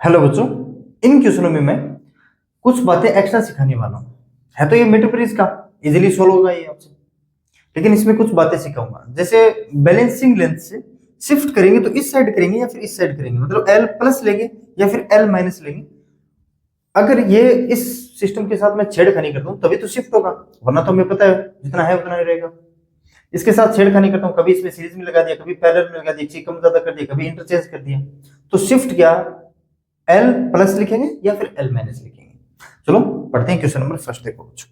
Hello बच्चों, इन क्वेश्चनों में मैं कुछ बातें एक्स्ट्रा सिखाने वाला हूँ। है तो ये मेट्रिक का इजीली सोल्व होगा ये आपसे, लेकिन इसमें कुछ बातें सिखाऊंगा। जैसे बैलेंसिंग लेंथ से शिफ्ट करेंगे तो इस साइड करेंगे या फिर इस साइड करेंगे, मतलब एल प्लस लेंगे या फिर एल माइनस लेंगे। अगर ये इस सिस्टम के साथ मैं छेड़खानी करता हूँ तभी तो शिफ्ट होगा, वरना तो हमें पता है जितना है उतना ही रहेगा। इसके साथ छेड़खानी करता हूँ, कभी इसमें सीरीज में लगा दिया, कभी पैरेलल में लगा दिया, किसी कम ज्यादा कर दिया, कभी इंटरचेंज कर दिया, तो शिफ्ट क्या एल प्लस लिखेंगे या फिर एल माइनस लिखेंगे। चलो पढ़ते हैं क्वेश्चन नंबर फर्स्ट। देखो बच्चों,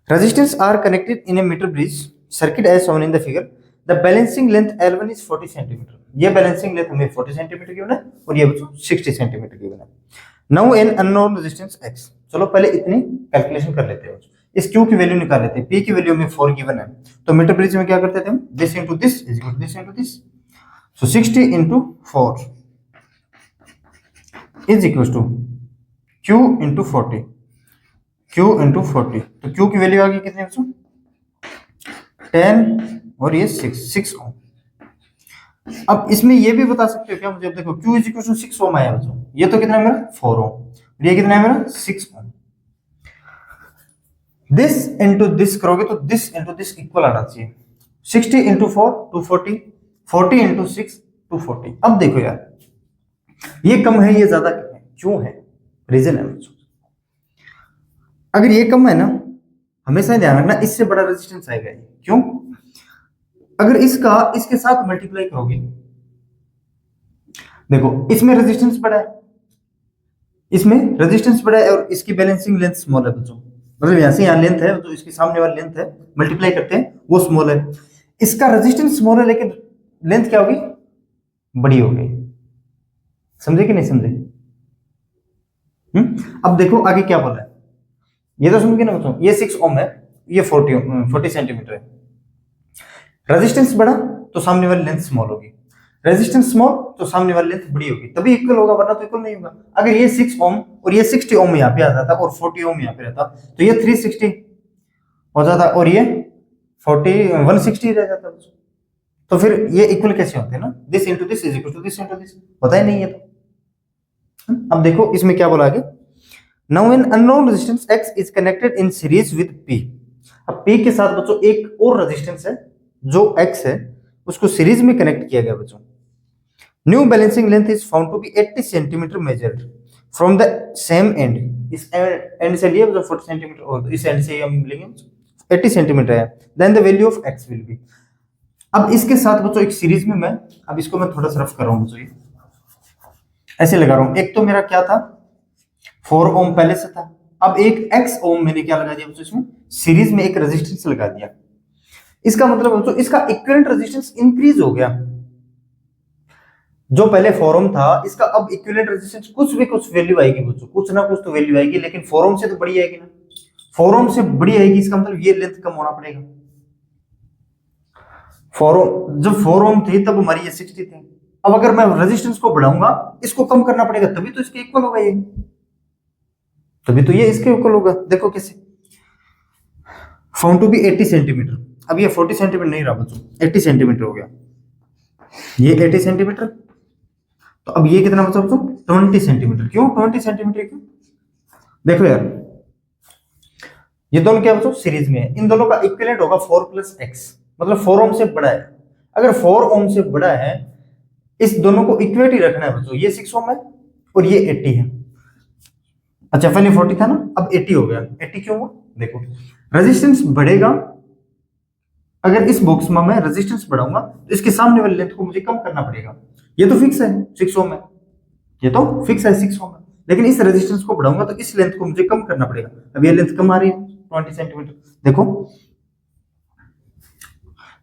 resistance are connected in a metre bridge circuit as shown in the figure. The balancing length L1 is 40 centimetre. ये बैलेंसिंग लेंथ हमें 40 सेंटीमीटर गिवन है और ये बच्चों 60 सेंटीमीटर गिवन है। Now an unknown resistance x। चलो पहले इतनी कैलकुलेशन कर लेते हैं। इस Q की वैल्यू निकाल लेते हैं। P की वैल्यू में 4 गिवन है, तो मीटर ब्रिज में क्या करते थे हम, this into this is equal to this into this. So 60 into 4 is equal to Q into 40, Q into 40। तो Q की वैल्यू आ गई कितने बच्चों, 10 और ये 6 ओम। अब इसमें ये भी बता सकते हो क्या मुझे, अब देखो Q इज इक्वल टू 6 ओम आया बच्चों, ये तो कितना है मेरा 4 ओम, ये कितना है मेरा 6 ओम। दिस इंटू दिस करोगे तो दिस इंटू दिस इक्वल आना चाहिए। 60 इंटू 4 240, 40 इंटू 6 240। अब देखो यार, ये कम है ये ज्यादा है, क्यों है, रीजन है बच्चों। अगर ये कम है ना, हमेशा ध्यान रखना इससे बड़ा रेजिस्टेंस आएगा ये, क्यों, अगर इसका इसके साथ मल्टीप्लाई करोगे, देखो इसमें रेजिस्टेंस बड़ा है, इसमें रेजिस्टेंस बड़ा है और इसकी बैलेंसिंग लेंथ स्मॉल है बच्चों, मतलब यहां से यहां लेंथ है तो इसके सामने वाली लेंथ है, मल्टीप्लाई करते हैं वो स्मॉल है। इसका रेजिस्टेंस स्मॉल है लेकिन लेंथ क्या होगी, बड़ी हो गई। समझे कि नहीं समझे? अब देखो आगे क्या बोला है, ये तो समझ गए ना बच्चों, ये 6 ओम है, ये 40 सेंटीमीटर है। रेजिस्टेंस बड़ा तो सामने वाली लेंथ स्मॉल होगी, रेजिस्टेंस स्मॉल तो सामने वाली लेंथ बड़ी होगी, तभी इक्वल होगा, वरना तो इक्वल नहीं होगा। अगर ये 6 ओम और ये 60 ओम यहाँ पे आ जाता और 40 ओम यहाँ पे रहता तो ये 360 हो जाता और ये 160 रह जाता। तो फिर ये इक्वल कैसे होते हैं ना, this into this is equal to this into this, पता ही नहीं है तो। अब देखो इसमें क्या बोला आगे, now an unknown resistance X is connected in series with P। अब P के साथ बच्चों एक और रेजिस्टेंस है जो X है, उसको सीरीज में कनेक्ट किया गया बच्चों। New balancing length is found to be 80 centimetre measured from the same end. इस एंड से लिए बच्चों 40 सेंटीमीटर और इस एंड से हम लेंगे 80 सेंटीमीटर है, then the value of X will be. अब इसके साथ बच्चों एक सीरीज में मैं, अब इसको मैं थोड़ा सा रफ कर रहा हूं बच्चों, ये ऐसे लगा रहा हूं। एक तो मेरा क्या था 4 ओम पहले से था, अब एक X ओम मैंने क्या लगा दिया बच्चों, इसमें सीरीज में एक रेजिस्टेंस लगा दिया। इसका मतलब बच्चों इसका इक्विवेलेंट रेजिस्टेंस इंक्रीज हो गया। जो पहले 4 ओम था इसका अब इक्विवेलेंट रेजिस्टेंस कुछ भी कुछ वैल्यू आएगी बच्चों, कुछ ना कुछ तो वैल्यू आएगी, लेकिन 4 ओम से तो बड़ी आएगी ना, 4 ओम से बड़ी आएगी, इसका मतलब ये लेंथ कम होना पड़ेगा। 4 ओम जब 4 ओम थी तब हमारी ये 60 थी, अब अगर मैं रेजिस्टेंस को बढ़ाऊंगा इसको कम करना पड़ेगा, तभी तो इसके इक्वल होगा ये, तभी तो ये इसके इक्वल होगा। देखो कैसे, फाउंड टू बी 80 सेंटीमीटर, अब ये 40 सेंटीमीटर नहीं रहा बच्चों, 80 सेंटीमीटर हो गया, ये 80 सेंटीमीटर, तो अब ये कितना बचा बच्चों 20 सेंटीमीटर। क्यों 20 सेंटीमीटर क्यों, देखो यार ये दोनों क्या बच्चों सीरीज में है, इन दोनों का इक्विवेलेंट होगा 4 प्लस x, मतलब 4 ओम से बड़ा है। अगर 4 ओम से बड़ा है, इस दोनों को इक्वेट ही रखना है बच्चों, ये 6 ओम है और ये 80 है। अच्छा पहले 40 था ना, अब 80 हो गया। 80 क्यों हुआ, देखो रेजिस्टेंस बढ़ेगा, अगर इस बॉक्स में मैं रेजिस्टेंस बढ़ाऊंगा तो इसके सामने वाली लेंथ को मुझे कम करना पड़ेगा। ये तो फिक्स है 6 ओम है, ये तो फिक्स है 6 ओम है, लेकिन इस रेजिस्टेंस को बढ़ाऊंगा तो इस लेंथ को मुझे कम करना पड़ेगा। अब ये लेंथ कम आ रही है 20 सेंटीमीटर, देखो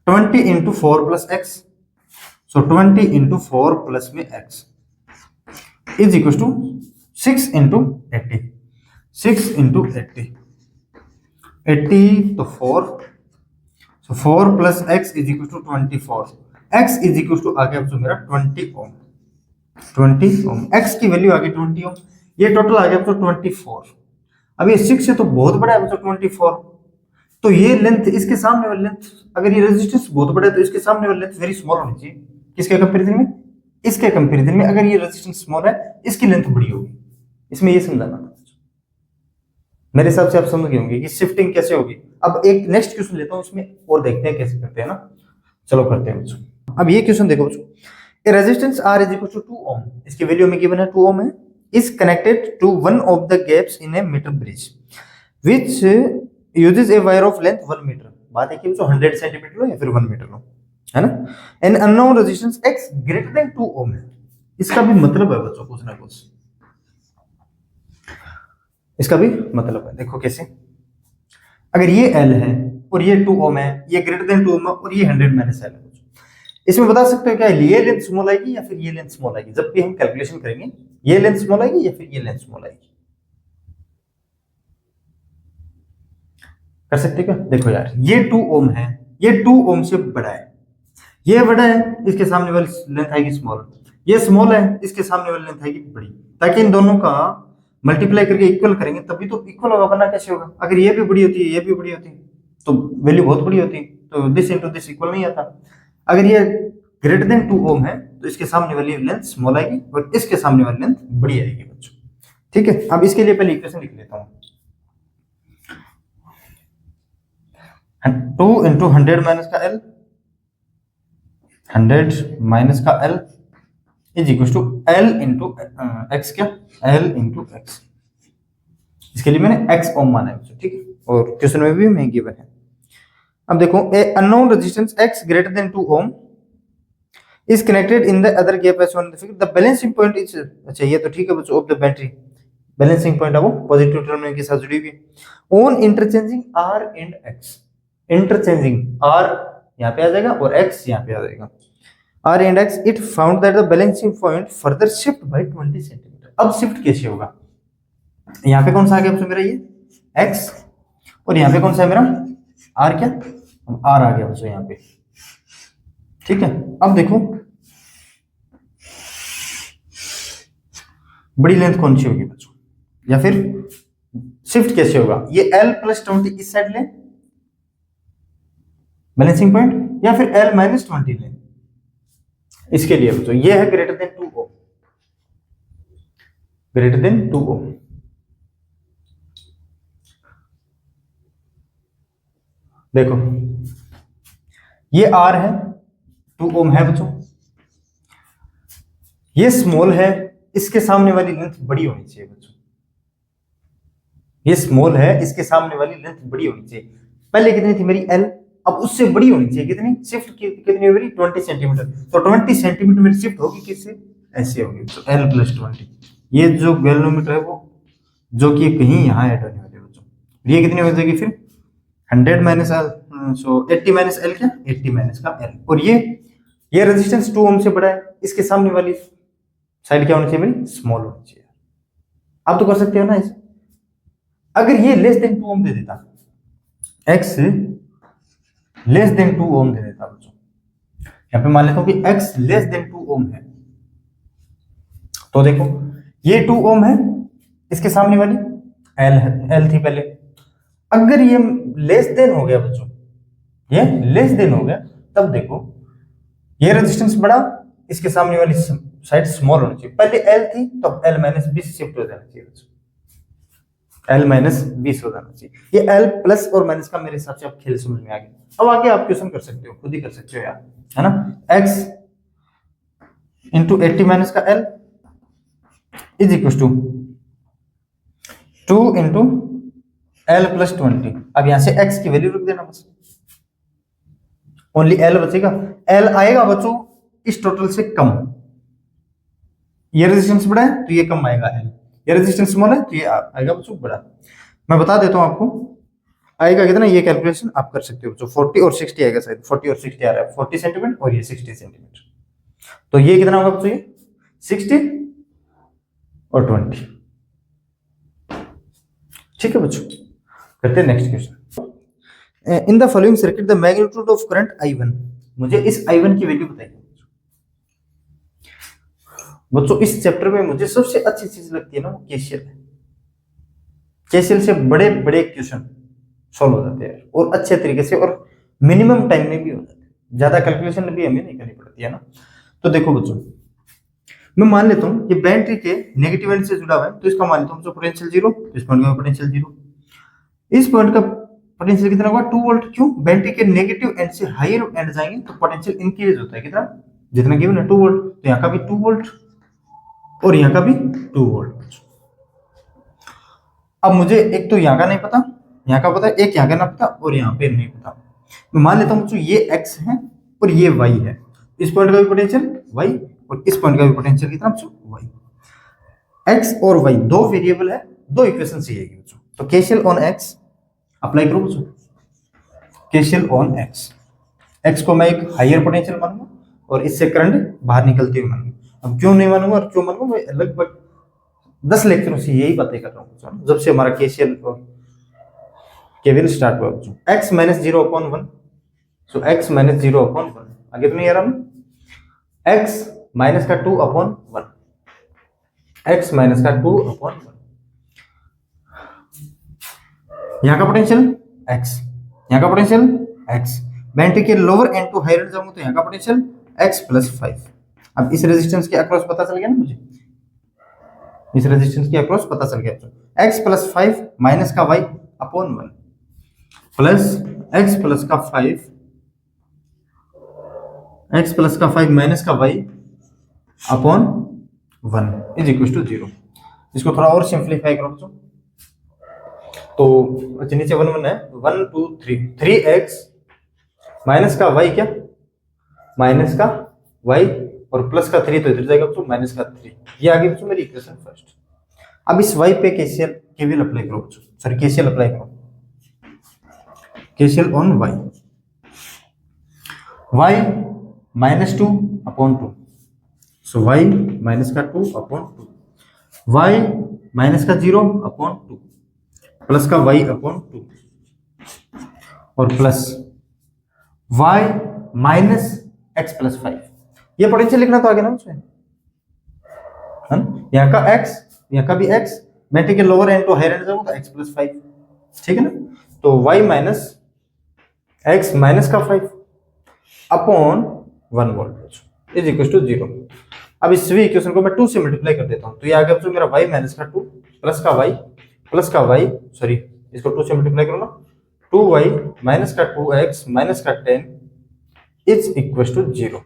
20 into 4 plus x, so 20 into 4 plus में x is equal to 6 into 80, 6 into 80, 80 तो 4, so 4 plus x is equal to 24, x is equal to आ गया बच्चों मेरा 20 ओम, 20 ओम, x की वैल्यू आ गई 20 ओम, ये टोटल आ गया बच्चों 24। अब ये 6 से तो बहुत बड़ा है बच्चों 24, तो ये लेंथ इसके सामने वाली लेंथ, अगर ये रेजिस्टेंस बहुत बड़ा है तो इसके सामने वाली लेंथ वेरी स्मॉल होनी चाहिए, किसके कंपैरिजन में इसके कंपेरिजन में अगर ये रेजिस्टेंस स्मॉल है, इसकी लेंथ बड़ी होगी। इसमें ये समझाना था, मेरे हिसाब से आप समझ गए होंगे कि शिफ्टिंग कैसे होगी। अब एक नेक्स्ट क्वेश्चन लेता हूँ इसमें और देखते हैं कैसे करते हैं ना। चलो करते हैं बच्चों। अब ये क्वेश्चन देखो बच्चों, a resistance R is equal to 2 ohm, इसकी वैल्यू में गिवन है 2 ओम है, is connected to one of the gaps in a metre bridge which uses a wire of length 1 metre. बात है कि बच्चों 100 सेंटीमीटर लो या फिर 1 मीटर लो, है ना। N unknown resistance X greater than 2 ohm है। इसका भी मतलब है बच्चों कुछ ना कुछ, इसका भी मतलब है। देखो कैसे, अगर ये L है और ये 2 ओम है, ये ग्रेटर देन 2 ओम है और ये 100 माइनस L है, इसमें बता सकते हो क्या ये लेंथ स्मॉल आएगी या फिर ये लेंथ स्मॉल आएगी। जब भी हम कैलकुलेशन करेंगे ये लेंथ स्मॉल आएगी या फिर ये लेंथ स्मॉल आएगी, कर सकते क्या। देखो यार, ये 2 ओम है, ये 2 ओम से बड़ा है, ये बड़ा है, इसके सामने वाली लेंथ आएगी स्मॉल, ये स्मॉल है, इसके सामने वाली लेंथ आएगी बड़ी, ताकि इन दोनों का मल्टीप्लाई करके इक्वल करेंगे तभी तो इक्वल होगा, वरना कैसे होगा। अगर ये भी बड़ी होती है, ये भी बड़ी होती तो वैल्यू बहुत बड़ी होती, तो दिस इंटू दिस इक्वल नहीं आता। अगर ये ग्रेटर देन 2 ओम है तो इसके सामने वाली लेंथ स्मॉल आएगी और इसके सामने वाली लेंथ बड़ी आएगी बच्चों, ठीक है। अब इसके लिए पहले इक्वेशन लिख लेता हूं, 2 इंटू 100 माइनस का L, 100 माइनस का L is equal to L into x, क्या L इंटू एक्स। इसके लिए मैंने x ओम माना है बच्चों, ठीक है, और क्वेश्चन में भी मैं गिवन है। अब देखो, a unknown resistance X greater than 2 ohm is connected in the other gap as shown in the figure, the balancing point is, अच्छा ये तो ठीक है बच्चों, of the battery balancing point है वो पॉजिटिव टर्मिनल के साथ जुड़ी हुई है। On interchanging R and X, interchanging R यहाँ पे आ जाएगा और X यहाँ पे आ जाएगा, R and X, it found that the balancing point further shift by 20 centimetre. अब शिफ्ट कैसे होगा, यहाँ पे कौन सा आ गया बच्चों मेरा ये X, और यहाँ पे कौन सा है मेरा R, क्या R आ गया बच्चों यहाँ पे, ठीक है। अब देखो बड़ी लेंथ कौन सी होगी बच्चों, या फिर शिफ्ट कैसे होगा, ये L प्लस 20 इस साइड ले बैलेंसिंग पॉइंट, या फिर L माइनस 20 ले। इसके लिए बच्चों ये है ग्रेटर देन 2 ओम, ग्रेटर देन 2 ओम। देखो ये R है, 2 ओम है बच्चों, ये स्मॉल है, इसके सामने वाली लेंथ बड़ी होनी चाहिए बच्चों, ये स्मॉल है, इसके सामने वाली लेंथ बड़ी होनी चाहिए। पहले कितनी थी मेरी L, अब उससे बड़ी होनी चाहिए, कितनी शिफ्ट कितनी होगी 20 सेंटीमीटर, तो 20 सेंटीमीटर मेरी शिफ्ट होगी किससे, ऐसे होगी, तो L प्लस 20। ये जो गैल्वेनोमीटर है वो जो कि कहीं यहाँ ऐड होने वाले बच्चों, ये कितनी हो जाएगी फिर 100 माइनस L, सो 80 माइनस L, क्या 80 माइनस का L, और ये रेजिस्टेंस 2 ओम से बड़ा है, इसके सामने वाली साइड क्या होनी चाहिए मेरी स्मॉल होनी चाहिए। आप तो कर सकते हो ना इसे, अगर ये लेस देन 2 ओम दे देता, X लेस देन 2 ओम दे देता बच्चों, यहाँ पे मान लेता हूं कि X लेस देन 2 ओम है, तो देखो ये 2 ओम है, इसके सामने वाली L थी पहले, अगर ये लेस देन हो गया बच्चों, ये लेस देन हो गया, तब देखो ये रेजिस्टेंस बड़ा, इसके सामने वाली साइड स्मॉल होनी चाहिए। पहले L थी तो L माइनस 20 शिफ्ट हो जाना चाहिए बच्चों, L माइनस 20 हो जाना चाहिए। ये L प्लस और माइनस का मेरे हिसाब से आप खेल समझ में आ गया। अब आगे आप क्वेश्चन कर सकते हो, खुद ही कर सकते हो यार, है ना। X इंटू 80 माइनस का L is equal to 2 into L plus 20। अब यहां से X की वैल्यू रख देना बस, ओनली L बचेगा, L आएगा बच्चों इस टोटल से कम, ये रेजिस्टेंस बड़ा है तो ये कम आएगा L, ये रेजिस्टेंस स्मॉल है तो ये आएगा बच्चों बड़ा। मैं बता देता हूं आपको आएगा कितना, ये कैलकुलेशन आप कर सकते हो बच्चों, 40 और 60 आएगा, शायद 40 और 60 आ रहा है, 40 सेंटीमीटर और ये 60 सेंटीमीटर, तो ये कितना होगा बच्चों, ये 60 और 20, ठीक है बच्चों। करते हैं next question. In the following circuit the magnitude of current I1, मुझे इस I1 की वैल्यू बताइए बच्चों। इस चैप्टर में मुझे सबसे अच्छी चीज लगती है ना वो केसीएल है, केसीएल से बड़े बड़े क्वेश्चन सॉल्व हो जाते हैं और अच्छे तरीके से, और मिनिमम टाइम में भी हो जाते हैं, ज्यादा कैलकुलेशन भी हमें नहीं करनी पड़ती है ना। तो देखो बच्चों, मैं मान लेता हूँ ये बैटरी के नेगेटिव एंड से जुड़ा हुआ है, तो इसका मान लेता हूँ पोटेंशियल 0, तो इस पॉइंट का पोटेंशियल 0। इस पॉइंट का पोटेंशियल कितना होगा 2 वोल्ट। क्यों? बैटरी के नेगेटिव एंड से हायर एंड जाएंगे तो पोटेंशियल इंक्रीज होता है, कितना? जितना गिवन है 2 वोल्ट। तो यहाँ का भी 2 वोल्ट और यहाँ का भी 2 वोल्ट। अब मुझे एक तो यहाँ का नहीं पता, यहाँ का पता है, एक यहाँ का ना पता और यहाँ पे नहीं पता। मैं मान लेता हूँ ये x है और ये y है। इस पॉइंट का भी पोटेंशियल y और इस पॉइंट का भी पोटेंशियल कितना y। x और y दो वेरिएबल है, दो इक्वेशन चाहिए बच्चों। तो केसीएल ऑन x अप्लाई करो बच्चों। केसीएल ऑन x को मैं एक हायर पोटेंशियल मानूंगा और इससे करंट बाहर निकलती हुई मानूंगा। अब क्यों नहीं मानूंगा और क्यों मानूंगा, मैं लगभग 10 लेक्चरों से यही बातें कर रहा हूँ जब से हमारा केसीएल और केवीएल स्टार्ट हुआ बच्चों। x माइनस 0/1, सो x माइनस 0/1 आगे तो नहीं आ रहा ना। x माइनस का 2/1, x माइनस का 2/1, यहाँ का पोटेंशियल x, यहाँ का पोटेंशियल x। बैटरी के lower end to higher end जाऊंगा तो यहाँ का पोटेंशियल x प्लस 5। अब इस रेजिस्टेंस के अक्रॉस पता चल गया ना मुझे, इस रेजिस्टेंस के अक्रॉस पता चल गया। x प्लस 5 माइनस का y upon 1 plus x plus का 5, x प्लस का 5 माइनस का y upon 1 is equal to 0। इसको थोड़ा और सिंप्लीफाई करो बच्चों। तो अच्छा नीचे 1 1 है, 1 2 3, 3x माइनस का y क्या, माइनस का y और प्लस का 3 तो इधर जाएगा बच्चों माइनस का 3। ये आगे बच्चों मेरी इक्वेशन फर्स्ट। अब इस y पे केवीएल अप्लाई करो बच्चों, सॉरी केसीएल अप्लाई करो। KCL on y, y minus 2/2, so y minus का 2/2, y माइनस का 0/2 प्लस का y/2 और plus y minus x plus 5। ये पोटेंशियल लिखना तो आगे ना उसमें, यहाँ का x, यहाँ का भी x, बैटरी के lower end to higher end जाऊंगा तो x प्लस 5, ठीक है ना। तो y माइनस x माइनस का 5 upon 1 volt is equal to 0। अब इस इक्वेशन को मैं 2 से मल्टीप्लाई कर देता हूँ, तो ये आ गया तो मेरा y माइनस का 2 प्लस का y, सॉरी इसको 2 से मल्टीप्लाई करो ना, 2y माइनस का 2x माइनस का 10 is equal to 0,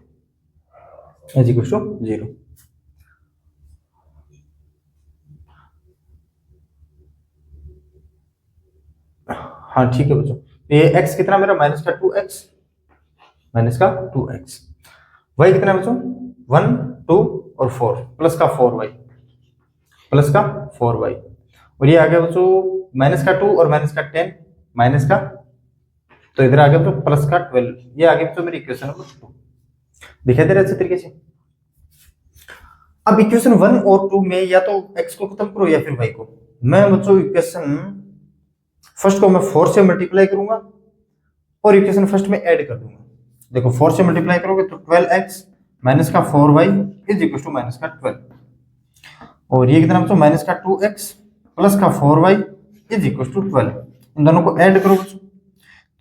is equal to 0। हाँ ठीक है बच्चों, ये x कितना मेरा माइनस का 2x, माइनस का 2x, y कितना बच्चों 1 2 और 4 प्लस का 4y, प्लस का 4y और ये आ गया बच्चों माइनस का 2 और माइनस का 10 माइनस का, तो इधर आ गया तो प्लस का 12। ये आ गया तो मेरी इक्वेशन नंबर 2 दिखाई दे रहा है अच्छे तरीके से। अब इक्वेशन 1 और 2 में या तो x को खत्म करो या फिर y को। मैं बच्चों इक्वेशन फर्स्ट को मैं 4 से मल्टीप्लाई करूंगा और इक्वेशन फर्स्ट में ऐड कर दूंगा। देखो 4 से मल्टीप्लाई करोगे तो 12x माइनस का 4y is equal to minus का 12 और ये कितना बच्चों माइनस का 2x प्लस का 4y इज इक्वल टू 12। इन दोनों को ऐड करो बच्चों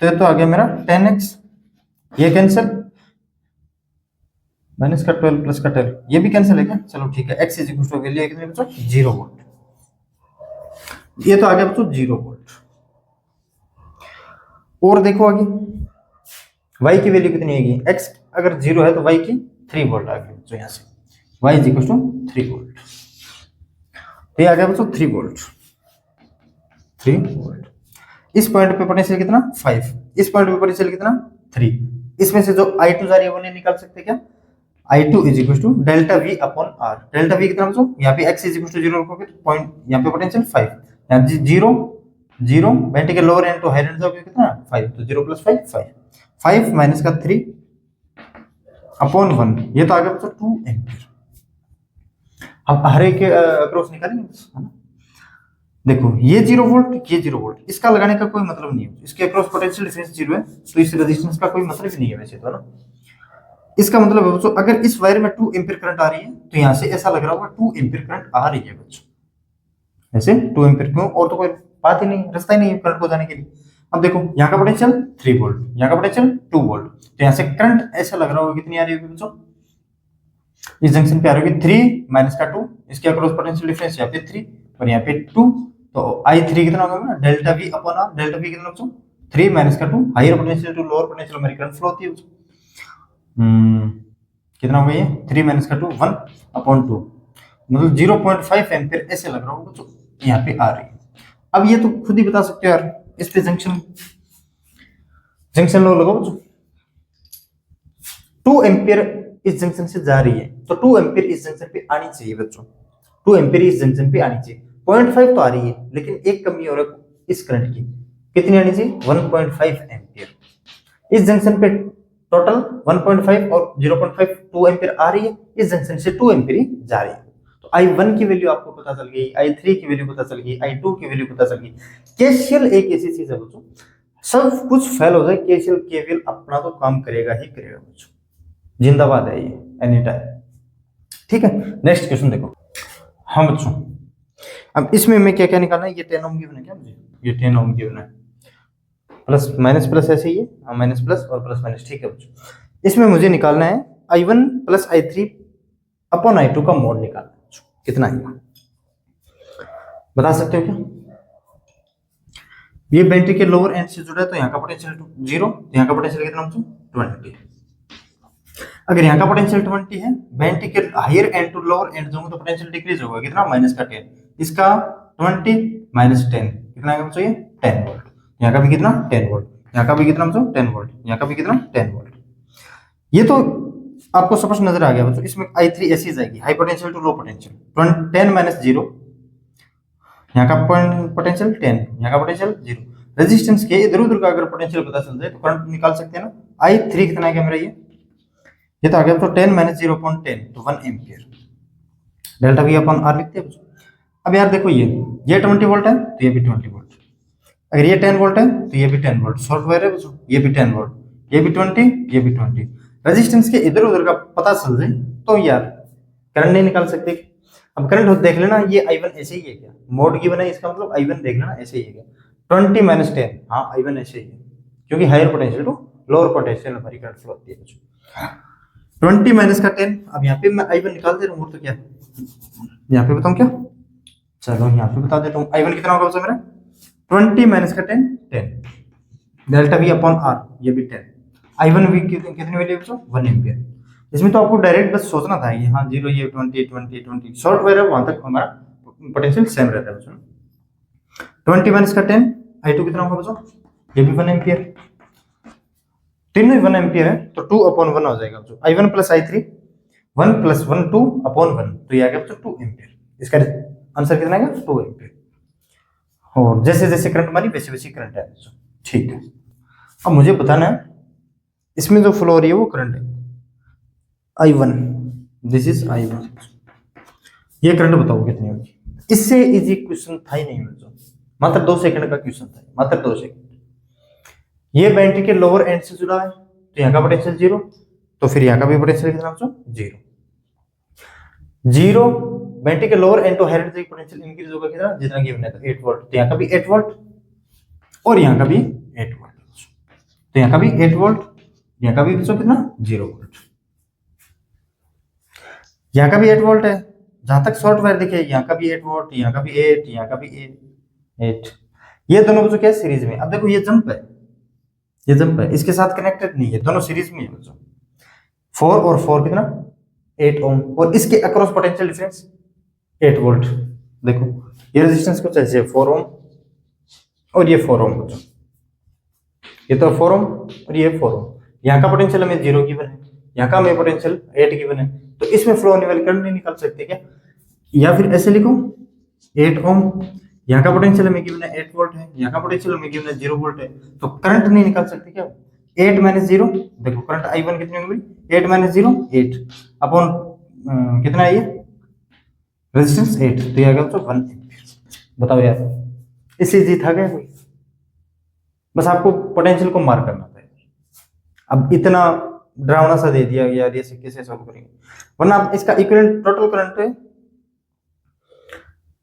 तो ये तो आ गया मेरा 10x, ये कैंसिल, माइनस का 12 प्लस का 12 ये भी कैंसिल है क्या, चलो ठीक है। x is equal to value कितनी बच्चों 0 वोल्ट, ये तो आ गया बच्चों 0 वोल्ट। और देखो आगे y की वैल्यू कितनी आएगी, x अगर 0 है तो y की 3 वोल्ट आ गई बच्चों, यहाँ से y is equal to 3 volt, तो ये आ गया बच्चों 3 वोल्ट, 3 वोल्ट। इस पॉइंट पे पोटेंशियल कितना 5, इस पॉइंट पे पोटेंशियल कितना 3। इसमें से जो I2 जा रही है वो नहीं निकाल सकते क्या, I2 is equal to delta V upon R। Delta V कितना बच्चों, यहाँ पे x इज इक्वल टू 0 रखोगे तो पॉइंट यहाँ पे पोटेंशियल 5, यहाँ 0 0 बैटरी के lower end to higher end जाओगे कितना 5, तो 0 प्लस 5 5, 5 माइनस का 3 अपॉन 1, ये तो आ गया बच्चों 2 एम्पीयर। हम हर एक अक्रॉस निकालेंगे है ना। देखो ये 0 वोल्ट, ये 0 वोल्ट, इसका लगाने का कोई मतलब नहीं है, इसके अक्रॉस पोटेंशियल डिफरेंस 0 है तो इस रेजिस्टेंस का कोई मतलब ही नहीं है वैसे तो ना। इसका मतलब है बच्चों अगर इस वायर में 2 एम्पीयर करंट आ रही है तो यहाँ से ऐसा लग रहा होगा 2 एम्पीयर करंट आ रही है बच्चों, ऐसे 2 एम्पीयर, क्यों, और तो कोई बात ही नहीं, रास्ता ही नहीं है करंट को जाने के लिए। अब देखो यहाँ का पोटेंशियल 3 वोल्ट, यहाँ का पोटेंशियल 2 वोल्ट, तो यहाँ से करंट ऐसा लग रहा होगा कितनी आ रही होगी बच्चों इस जंक्शन पे आ रही है 3 माइनस का 2, इसके अक्रॉस पोटेंशियल डिफरेंस यहाँ पे 3 और यहाँ पे 2, तो I3 कितना होगा delta V upon R, delta V कितना बच्चों 3 माइनस का 2, higher potential to lower potential में करंट फ्लो होती है बच्चों। कितना होगा ये 3 माइनस का 2 1 अपॉन 2, मतलब 0.5 एम्पीयर ऐसे लग रहा होगा बच्चों, यहाँ पे आ रही है। अब ये तो खुद ही बता सकते हो यार, इस पे जंक्शन लो लगाओ बच्चों, 2 एम्पीयर इस जंक्शन से जा रही है, तो 2 एम्पीयर इस जंक्शन पे आनी चाहिए बच्चों, 2 एम्पीयर इस जंक्शन पे आनी चाहिए। 0.5 तो आ रही है, लेकिन एक कमी और है इस करंट की, कितनी आनी चाहिए 1.5 एम्पीयर। इस जंक्शन पे टोटल 1.5 और 0.5 2 एम्पीयर आ रही है, इस जंक्शन से 2 एम्पीयर जा रही है। तो I1 की वैल्यू आपको पता चल गई, I3 की वैल्यू पता चल गई, I2 की वैल्यू पता चल गई। केसीएल एक ऐसी चीज है बच्चों, सब कुछ फेल हो जाए, केसीएल केवीएल अपना तो काम करेगा ही करेगा बच्चों, जिंदाबाद है ये एनी टाइम। ठीक है, नेक्स्ट क्वेश्चन देखो। हाँ बच्चों, अब इसमें मैं क्या क्या निकालना है, ये 10 ओम गिवन है क्या मुझे, ये 10 ओम गिवन है, प्लस माइनस प्लस ऐसे ही है, माइनस प्लस और प्लस माइनस। ठीक है बच्चों, इसमें मुझे निकालना है I1 plus I3 upon I2 का मोड निकालना है बच्चों, कितना आएगा बता सकते हो क्या? ये बैटरी के लोअर एंड से जुड़ा है, तो यहाँ का पोटेंशियल 0, यहाँ का पोटेंशियल कितना बच्चों 20। अगर यहाँ का पोटेंशियल 20 है, बैटरी के higher end to lower end जाऊंगा तो पोटेंशियल डिक्रीज होगा, कितना माइनस का 10, इसका 20 माइनस 10 कितना आएगा बच्चों, ये 10 वोल्ट। यहाँ का भी कितना 10 वोल्ट, यहाँ का भी कितना बच्चों 10 वोल्ट, यहाँ का भी कितना 10 वोल्ट। ये तो आपको स्पष्ट नजर आ गया बच्चों। इसमें I3 ऐसी जाएगी, high potential to low potential 10 minus 0, यहाँ का पोटेंशियल 10, यहाँ का पोटेंशियल 0। रेजिस्टेंस के इधर उधर का अगर पोटेंशियल पता चल जाए तो करंट निकाल सकते हैं ना। I3 कितना है मेरा, ये तो आ गया तो 10 माइनस 0.10 तो 1 ampere, delta V upon R लिखते हैं। अब यार देखो, ये 20 वोल्ट है तो ये भी 20 वोल्ट, अगर ये 10 वोल्ट है तो ये भी 10 वोल्ट, शॉर्ट वायर है बच्चों, ये भी 10 वोल्ट, ये भी 20, ये भी 20। रेजिस्टेंस के इधर उधर का पता चल जाए तो यार करंट नहीं निकाल सकते। अब करंट देख लेना, ये I1 ऐसे ही है क्या, मोड गिवन है, इसका मतलब I1 देख लेना ऐसे ही है क्या, 20 माइनस 10, हाँ I1 ऐसे ही है, क्योंकि higher potential to lower potential हमारी करंट फ्लो होती है बच्चों। 20 माइनस का 10, अब यहाँ पे मैं I1 निकाल दे रहा हूँ, तो क्या यहाँ पे बताऊँ क्या, चलो यहाँ पे बता देता हूँ। I1 कितना होगा बच्चों मेरा 20 माइनस का 10 डेल्टा V अपॉन R, ये भी 10। I1 V कितनी वैल्यू बच्चों 1 एम्पियर। इसमें तो आपको डायरेक्ट बस सोचना था, ये हाँ 0 ये 20 20 20 शॉर्ट वायर है, वहां तक हमारा पोटेंशियल सेम रहता है बच्चों। 20 माइनस का 10, I2 कितना होगा बच्चों, ये भी 1 एम्पियर, तीनों ही 1 एम्पियर है तो 2 अपॉन 1 हो जाएगा बच्चों। I1 plus I3 1 plus 1 2 upon 1, तो ये आ गया बच्चों 2 एम्पियर। इसका आंसर कितना आएगा 2 एम्पियर। और जैसे जैसे करंट मानी वैसे वैसे करंट है बच्चों। ठीक है, अब मुझे बताना है इसमें जो फ्लो हो रही है वो करंट है I1, दिस इज I1, ये करंट बताओ कितनी होगी। इससे इजी क्वेश्चन था ही नहीं बच्चों, मात्र 2 सेकंड का क्वेश्चन था, मात्र 2 सेकंड। ये बैटरी के लोअर एंड से जुड़ा है तो यहाँ का पोटेंशियल 0, तो फिर यहाँ का भी पोटेंशियल कितना बच्चों 0। बैटरी के lower end to higher end तक पोटेंशियल इंक्रीज होगा कितना, जितना गिवन है, तो 8 वोल्ट, तो यहाँ का भी 8 वोल्ट और यहाँ का भी 8 वोल्ट, तो यहाँ का भी 8 वोल्ट, यहाँ का भी बच्चों कितना 0 वोल्ट, यहाँ का भी 8 वोल्ट है, जहां तक शॉर्ट वायर दिखे यहाँ का भी 8 वोल्ट, यहाँ का भी 8, यहाँ का भी 8। ये दोनों बच्चों क्या सीरीज में। अब देखो ये जंप है, ये जंप है, इसके साथ कनेक्टेड नहीं है, दोनों सीरीज में है बच्चों। 4 और 4 कितना 8 ओम, और इसके अक्रॉस पोटेंशियल डिफरेंस 8 वोल्ट। देखो ये रेजिस्टेंस कुछ ऐसे 4 ओम और ये 4 ओम बच्चों, ये तो 4 ओम और ये 4 ओम। यहाँ का पोटेंशियल हमें 0 गिवन है, यहाँ का हमें पोटेंशियल 8 गिवन है, तो इसमें फ्लो होने वाली करंट नहीं निकाल सकते क्या, या फिर ऐसे लिखो 8 ओम, यहाँ का पोटेंशियल हमें गिवन है 8 वोल्ट है, यहाँ का पोटेंशियल हमें गिवन है 0 वोल्ट है, तो करंट नहीं निकाल सकते क्या। 8 माइनस 0, देखो करंट I1 कितनी होगी 8 माइनस 0 8 अपॉन कितना है ये रेजिस्टेंस 8, तो ये आ गया तो 1 एम्पीयर। बताओ यार, इससे इजी था क्या कोई, बस आपको पोटेंशियल को मार करना था। अब इतना डरावना सा दे दिया यार, ये कैसे सॉल्व करेंगे, वरना आप इसका इक्विवेलेंट टोटल करंट है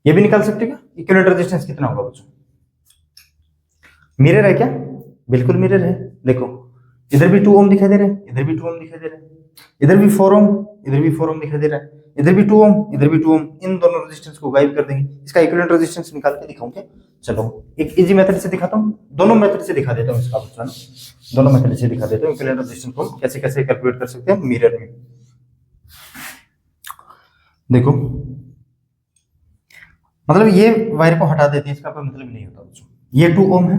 ये भी निकाल सकते क्या। इक्विवेलेंट रेजिस्टेंस कितना होगा बच्चों, मिरर है क्या, बिल्कुल मिरर है। देखो इधर भी 2 ओम दिखाई दे रहे हैं, इधर भी 2 ओम दिखाई दे रहे हैं, इधर भी 4 ओम, इधर भी 4 ओम दिखाई दे रहा है, इधर भी 2 ओम, इधर भी 2 ओम, इन दोनों रेजिस्टेंस को गायब कर देंगे, इसका इक्विवेलेंट रेजिस्टेंस निकाल के दिखाऊं क्या? चलो एक इजी मेथड से दिखाता हूं, दोनों मेथड से दिखा देता हूं इसका बच्चों, दोनों मेथड से दिखा देता हूं इक्विवेलेंट रेजिस्टेंस को कैसे कैसे कैलकुलेट कर सकते हैं मिरर में। देखो मतलब ये वायर को हटा देते हैं, इसका कोई मतलब नहीं होता बच्चों। ये 2 ओम है,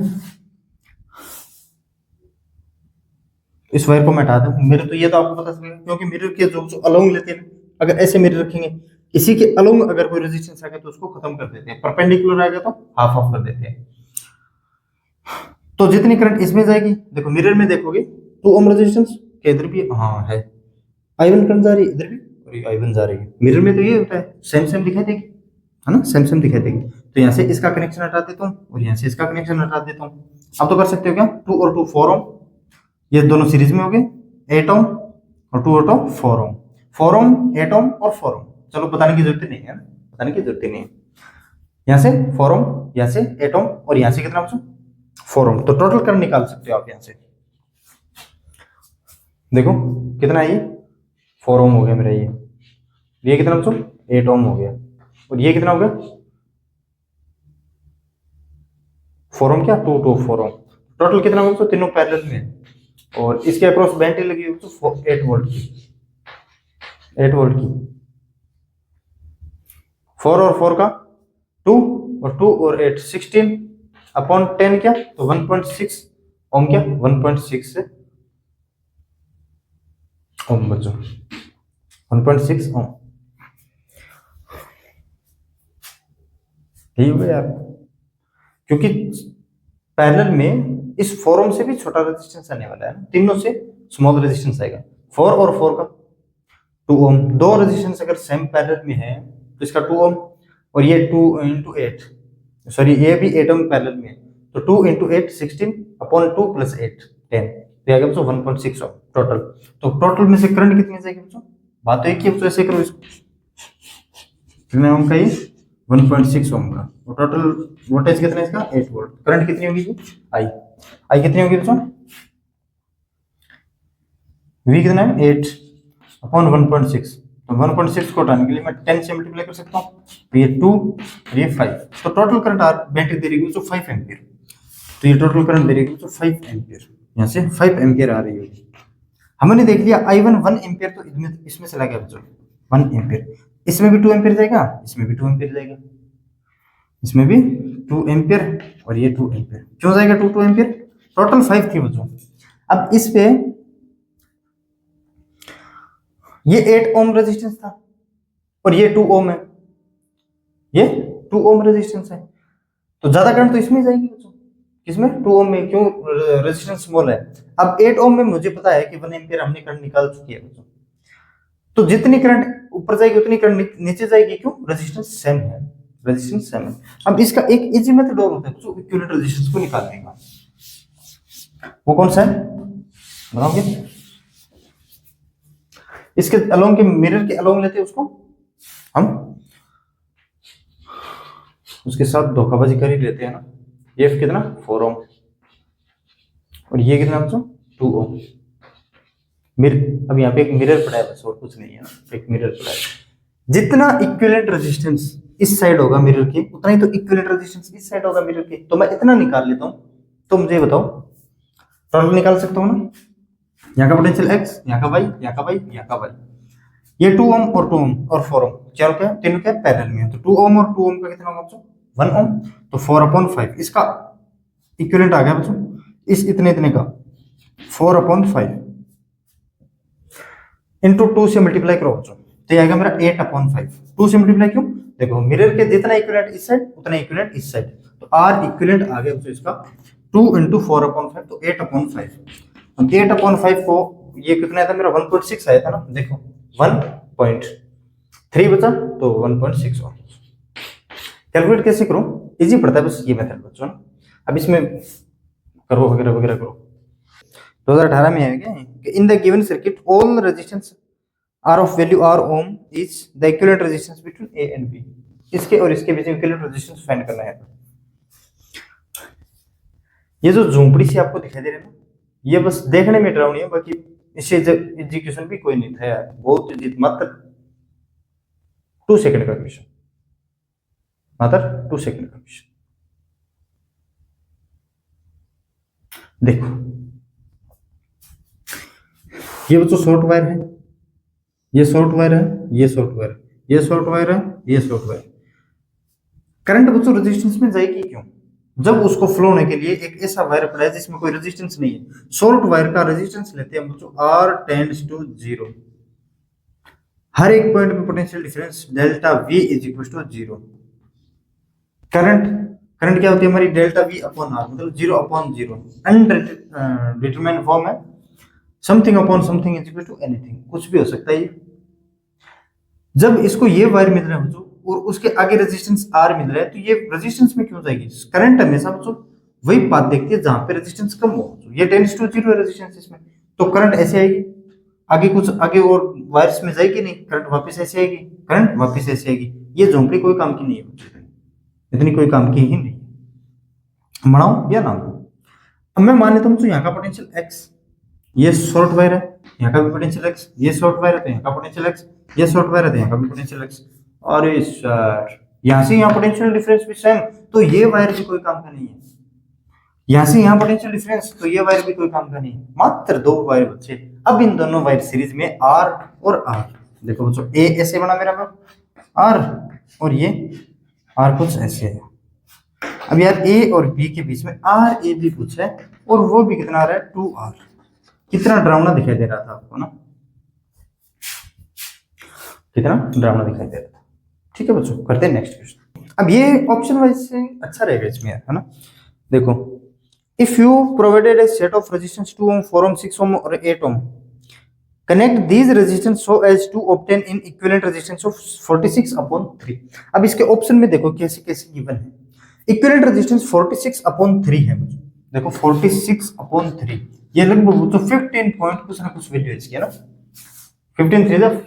इस वायर को मैं हटा दूं, मेरे तो ये तो आपको पता चलेगा क्योंकि मिरर के जो अलोंग लेते हैं, अगर ऐसे मिरर रखेंगे, इसी के अलोंग अगर कोई रेजिस्टेंस आ गया तो उसको खत्म कर देते हैं, परपेंडिकुलर आ गया तो हाफ ऑफ कर देते हैं। तो जितनी करंट इसमें जाएगी, देखो मिरर में देखोगे 2 ओम रेजिस्टेंस के इधर भी हाँ है, I1 करंट जा रही है इधर भी और ये I1 जा रही है, मिरर में तो ये होता है सेम सेम दिखाई देगी, है ना, सेम सेम दिखाई देगी। तो यहाँ से इसका कनेक्शन हटा देता हूँ और यहाँ से इसका कनेक्शन हटा देता हूँ। अब तो कर सकते हो क्या, 2 और 2 4 ओम, ये दोनों सीरीज में हो गए, 8 ओम और 2 और 2 4 ओम, 4 ओम 8 ओम और 4 ओम। चलो बताने की जरूरत नहीं है, बताने की जरूरत नहीं है। यहाँ से 4 ओम, यहाँ से 8 ओम और यहाँ से कितना बच्चों 4 ओम। तो टोटल करंट निकाल सकते हो आप यहाँ से, देखो कितना है ये 4 ओम हो गया मेरा, ये कितना बच्चों 8 ओम हो गया और ये कितना हो गया 4 ओम, क्या 2 2 4 ओम। टोटल कितना होगा बच्चों, तीनों पैरेलल में है और इसके अक्रॉस बैटरी लगी हुई तो 8 वोल्ट की, 8 वोल्ट की। 4 और 4 का 2 और 2 और 8 16 अपॉन 10 क्या तो 1.6 ओम, क्या 1.6 ओम बच्चों, 1.6 ओम। यही हो गया यार, क्योंकि पैरेलल में इस 4 ओम से भी छोटा रेजिस्टेंस आने वाला है, तीनों से स्मॉल रेजिस्टेंस आएगा। 4 और 4 का 2 ओम, दो रेजिस्टेंस अगर सेम पैरेलल में है तो इसका 2 ओम और ये 2 × 8, सॉरी ये भी 8 ओम पैरेलल में है तो 2 × 8 16 अपॉन 2 + 8 10, तो आएगा बच्चों 1.6 ओम टोटल। तो टोटल में से करंट कितनी जाएगी बच्चों, बात तो एक ही है बच्चों, ऐसे करो इसको, कितने ओम का ये 1.6 ओम का, और टोटल वोल्टेज कितना है इसका 8 वोल्ट। करंट कितनी होगी आई कितनी होगी बच्चों, V कितना है 8 अपॉन 1.6, तो 1.6 को हटाने के लिए मैं 10 से मल्टीप्लाई कर सकता हूँ, तो ये 2 और ये 5, तो टोटल करंट बैटरी दे रही है 5 एम्पियर। तो ये टोटल करंट दे रही है 5 एम्पियर, यहाँ से 5 एम्पियर आ रही होगी। हमने देख लिया I1 1 एम्पियर, तो इसमें चला गया बच्चों 1 एम्पियर, इसमें भी 2 एम्पियर जाएगा, इसमें भी 2 एम्पियर जाएगा, इसमें भी 2 एम्पियर और ये 2 एम्पियर, क्यों जाएगा 2 एम्पियर, टोटल 5 थी बच्चों। अब इस पे ये 8 ओम रेजिस्टेंस था और ये 2 ओम है, ये 2 ओम रेजिस्टेंस है, तो ज्यादा करंट तो इसमें जाएगी बच्चों, किसमें 2 ओम में, क्यों रेजिस्टेंस स्मॉल है। अब 8 ओम में मुझे पता है कि 1 एम्पियर हमने करंट निकाल चुकी है बच्चों, तो जितनी करंट ऊपर जाएगी उतनी करंट नीचे जाएगी, क्यों रेजिस्टेंस सेम है, रेजिस्टेंस सेम है। अब इसका एक इजी मेथड और होता है बच्चों इक्विवेलेंट रेजिस्टेंस को निकालने का, वो कौन सा है बताओगे, इसके अलोंग के मिरर के अलोंग लेते हैं उसको हम, उसके साथ धोखाबाजी कर ही लेते हैं ना। ये कितना 4 ओम और ये कितना बच्चों 2 ओम। अब यहाँ पे एक मिरर पड़ा है बस, और कुछ नहीं है, एक मिरर पड़ा है। जितना इक्विवेलेंट रेजिस्टेंस इस साइड होगा मिरर के, उतना ही तो इक्विवेलेंट रेजिस्टेंस इस साइड होगा मिरर के, तो मैं इतना निकाल लेता हूँ, तो मुझे बताओ टोटल निकाल सकता हूँ ना, यहाँ का पोटेंशियल x, यहाँ का y, यहाँ का y, यहाँ का y, ये 2 ओम और 2 ओम और 4 ओम, चारों क्या तीनों क्या पैरेलल में है, तो 2 ओम और 2 ओम का कितना होगा बच्चों 1 ओम, तो 4/5 इसका इक्विवेलेंट आ गया बच्चों, इस इतने इतने का 4/5 इंटू 2 से मल्टीप्लाई करो बच्चों, तो ये आएगा मेरा 8/5। 2 से मल्टीप्लाई क्यों, देखो मिरर के जितना इक्विवेलेंट इस साइड उतना इक्विवेलेंट इस साइड, तो R इक्विवेलेंट आ गया बच्चों इसका 2 × 4/5, तो 8/5। अब 8/5 को ये कितना आया था मेरा 1.6 आया था ना, देखो 1.3 बचा तो 1.6 और कैलकुलेट कैसे करो, इजी पड़ता है बस ये मेथड बच्चों ना। अब इसमें करो वगैरह वगैरह करो। 2018 में है क्या कि in the given circuit all resistance are of value R ohm is the equivalent resistance between A and B, इसके और इसके बीच में इक्विवेलेंट रेजिस्टेंस फाइंड करना है। ये जो झोंपड़ी सी आपको दिखाई दे रही है ना, ये बस देखने में डरावनी है, बाकी इससे एग्जीक्यूशन भी कोई नहीं था यार, बहुत इजी, मात्र 2 सेकंड का क्वेश्चन, मात्र 2 सेकंड का क्वेश्चन। देखो ये बच्चों शॉर्ट वायर है, ये शॉर्ट वायर है, ये शॉर्ट वायर है, ये शॉर्ट वायर है, ये शॉर्ट वायर। करंट बच्चों रेजिस्टेंस में जाएगी क्यों? जब उसको फ्लो होने के लिए एक ऐसा वायर पड़ा है जिसमें कोई रेजिस्टेंस नहीं है। शॉर्ट वायर का रेजिस्टेंस लेते हैं बच्चों R टेंड्स टू 0। हर एक पॉइंट पे potential difference delta V is equal to 0। Current क्या होती है हमारी? डेल्टा V अपॉन R, मतलब 0 अपॉन 0, अनडिटरमाइंड फॉर्म है। Something upon something is equal to anything, कुछ भी हो सकता है ये। जब इसको ये वायर मिल रहा है बच्चों और उसके आगे रेजिस्टेंस R मिल रहा है, तो ये रेजिस्टेंस में क्यों जाएगी? करंट हमेशा बच्चों वही पाथ देखती है जहां पे रेजिस्टेंस कम हो। ये टेंड्स टू 0 है रेजिस्टेंस इसमें, तो करंट ऐसे आएगी, आगे कुछ आगे और वायर्स में जाएगी नहीं, करंट वापस ऐसे आएगी, करंट वापस ऐसे आएगी। ये झोंपड़ी कोई काम की नहीं है, इतनी कोई काम की ही नहीं। मनाओ या ना मनाओ, अब मैं मान लेता हूँ तो यहाँ का पोटेंशियल x, ये शॉर्ट वायर है, यहाँ का भी पोटेंशियल x, ये शॉर्ट वायर है तो यहाँ का पोटेंशियल x, ये शॉर्ट वायर है तो यहाँ का भी पोटेंशियल x। अरे सर यहाँ से यहाँ पोटेंशियल डिफरेंस भी सेम, तो ये वायर भी कोई काम का नहीं है। यहाँ से यहाँ पोटेंशियल डिफरेंस, तो ये वायर भी कोई काम का नहीं है। मात्र 2 वायर बचे। अब इन दोनों वायर सीरीज में R और R। देखो बच्चों A ऐसे बना मेरा R, और ये R कुछ ऐसे है। अब यार A और B के बीच में RAB कुछ है, और वो भी कितना आ रहा है? 2R। कितना डरावना दिखाई दे रहा था आपको ना, कितना डरावना दिखाई दे रहा था। ठीक है बच्चों, करते हैं नेक्स्ट क्वेश्चन। अब ये ऑप्शन वाइज से अच्छा रहेगा इसमें यार, है ना। देखो, if you provided a set of resistance 2 ohm, 4 ohm, 6 ohm और 8 ohm, connect these resistance so as to obtain in equivalent resistance of 46/3। अब इसके ऑप्शन में देखो कैसे कैसे गिवन है। इक्विवेलेंट रेजिस्टेंस 46/3 है मुझे। देखो 46/3, ये लगभग तो 15 पॉइंट कुछ ना कुछ वैल्यू है इसकी, है ना। 15 3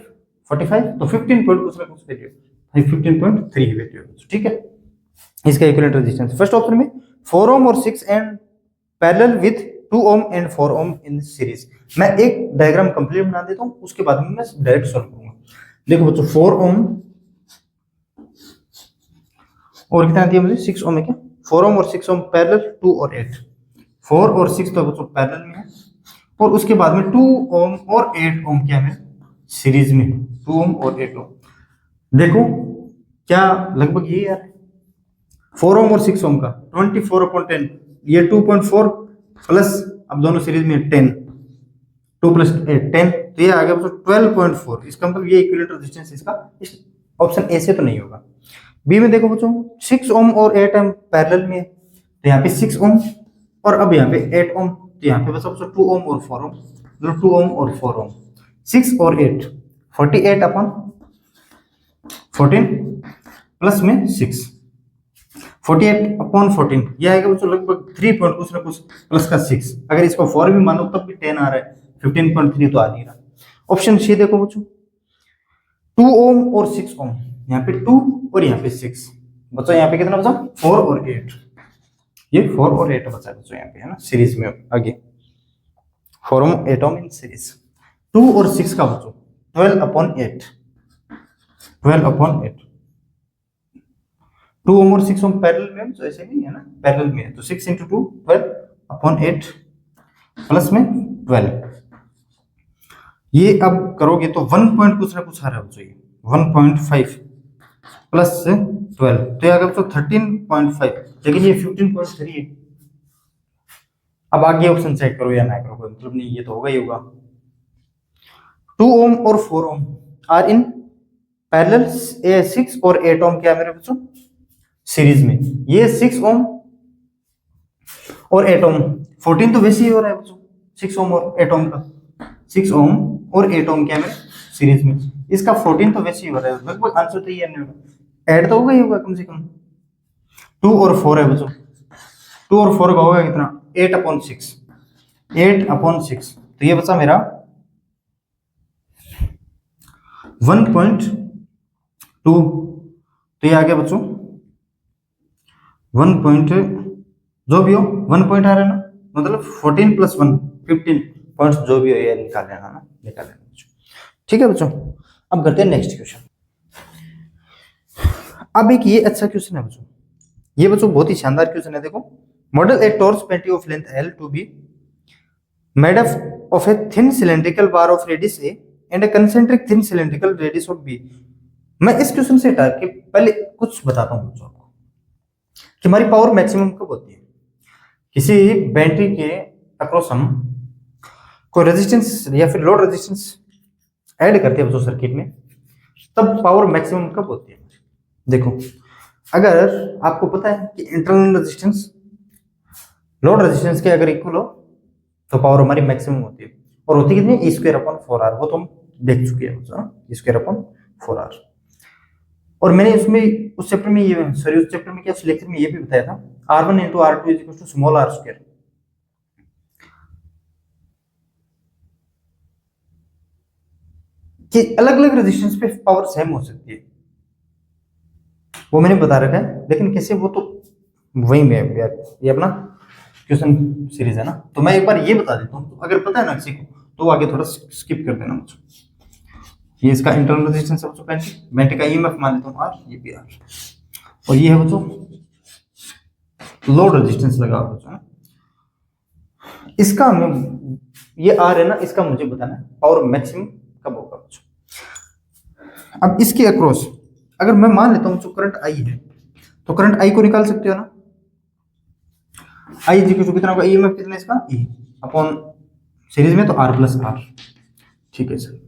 45, तो 15 पॉइंट कुछ ना कुछ वैल्यू, 15.3 वैल्यू, ठीक है। इसका इक्विवेलेंट रेजिस्टेंस फर्स्ट ऑप्शन में 4 ohm और 6 and parallel with 2 ohm and 4 ohm in series. मैं एक डायग्राम कंप्लीट बना देता हूं, उसके बाद में मैं डायरेक्ट सॉल्व करूंगा। देखो बच्चों 4 ohm और कितना दिया मुझे? 6 ohm है क्या? 4 ohm और 6 ohm पैरेलल, 2 और 8, 4 और 6 तो बच्चों पैरेलल में है, और उसके बाद में 2 ohm और 8 ohm क्या है? सीरीज में। 2 ohm और 8 ohm देखो क्या लगभग ये यार 4 ohm और 6 ohm का 24/10, ये 2.4 प्लस, अब दोनों सीरीज में 10, 2 + 8 10, तो ये आ गया बच्चों 12.4। इसका मतलब ये इक्विवेलेंट रेजिस्टेंस इसका इस ऑप्शन ए से तो नहीं होगा। बी में देखो बच्चों 6 ohm और 8 ohm पैरेलल में, तो यहाँ पे 6 ohm, और अब यहाँ पे 8 ohm, तो यहाँ पे बच्चों 2 ohm और 4 ohm, मतलब 2 ohm और 4 ohm, 6 और 8, 48/14 प्लस में 6, 48/14, यह आएगा बच्चों लगभग 3 पॉइंट कुछ ना कुछ प्लस का 6। अगर इसको 4 भी मानो तब भी 10 आ रहा है, 15.3 तो आ नहीं रहा। ऑप्शन सी देखो बच्चों 2 ohm और 6 ohm, यहाँ पे 2 और यहाँ पे 6, बच्चों यहाँ पे कितना बचा? 4 और 8, ये 4 और 8 बचा बच्चों यहाँ पे, है ना, सीरीज में। आगे 4 ohm 8 ohm इन सीरीज। 2 और 6 का बच्चों 12/8, 12/8। 2 ohm और 6 ohm पैरेलल में, तो ऐसे नहीं है ना, पैरेलल में है, तो 6 × 2 12/8 प्लस में 12। ये अब करोगे तो 1 पॉइंट कुछ ना कुछ आ रहा है, ये 1.5 प्लस 12, तो ये आ गया 13.5, लेकिन ये 15.3 है। अब आगे ऑप्शन चेक करो या ना करो, कोई मतलब नहीं, ये तो होगा ही होगा। 2 ohm और 4 ohm आर इन पैरेलल, 6 और 8 ohm क्या है मेरे बच्चों? सीरीज में। ये 6 ohm और 8 ohm, 14 तो वैसे ही हो रहा है बच्चों, 6 ohm और 8 ohm का, 6 ohm और 8 ohm क्या है सीरीज में, इसका 14 तो वैसे ही हो रहा है, लगभग आंसर तो ये ऐड तो होगा ही होगा कम से कम। 2 और 4 है बच्चों, 2 और 4 का होगा कितना? 8/6, 8/6, तो ये बचा मेरा 1.2, तो ये आ गया बच्चों 1 पॉइंट, जो भी हो 1 पॉइंट आ रहा है ना, मतलब 14 + 1 15, पॉइंट्स जो भी हो ये निकाल लेना ना, निकाल लेना बच्चों। ठीक है बच्चों, अब करते हैं नेक्स्ट क्वेश्चन। अब एक ये अच्छा क्वेश्चन है बच्चों, ये बच्चों बहुत ही शानदार क्वेश्चन है। देखो, मॉडल ए टॉर्च पेंटी of length L to be made up of a thin cylindrical bar of radius A and a concentric thin cylindrical radius of B. मैं इस क्वेश्चन से हटा के पहले कुछ बताता हूं बच्चों आपको कि हमारी पावर मैक्सिमम कब होती है। किसी बैटरी के अक्रॉस हम कोई रेजिस्टेंस या फिर लोड रेजिस्टेंस ऐड करते हैं बच्चों सर्किट में, तब पावर मैक्सिमम कब होती है। देखो, अगर आपको पता है कि इंटरनल रेजिस्टेंस लोड रेजिस्टेंस के अगर इक्वल हो तो पावर हमारी मैक्सिमम होती है, और होती कितनी, ई स्क्वायर अपॉन 4r, वो तो हम देख चुके हैं बच्चों, ई स्क्वायर अपॉन 4r। और मैंने उसमें उस चैप्टर में ये उस चैप्टर में क्या, उस लेक्चर में ये भी बताया था, r1 into r2 is equal to small r square, कि अलग अलग रेजिस्टेंस पे पावर सेम हो सकती है, वो मैंने बता रखा है। लेकिन कैसे, वो तो वही में यार, ये अपना क्वेश्चन सीरीज है ना, तो मैं एक बार ये बता देता हूँ, तो अगर पता है ना किसी को तो आगे थोड़ा स्किप कर देना मुझे। ये इसका इंटरनल रेजिस्टेंस है बच्चों, बैटरी का ईएमएफ मान लेता हूँ आर, ये भी आर, और ये है बच्चों लोड रेजिस्टेंस लगा हुआ बच्चों। इसका हमें, ये आर है ना, इसका मुझे बताना है पावर मैक्सिमम कब होगा बच्चों। अब इसके अक्रॉस अगर मैं मान लेता हूँ जो करंट आई है, तो करंट आई को निकाल सकते हो ना, आई इक्वल टू कितना होगा, ईएमएफ कितना है इसका, ई अपॉन सीरीज में तो आर प्लस आर। ठीक है सर,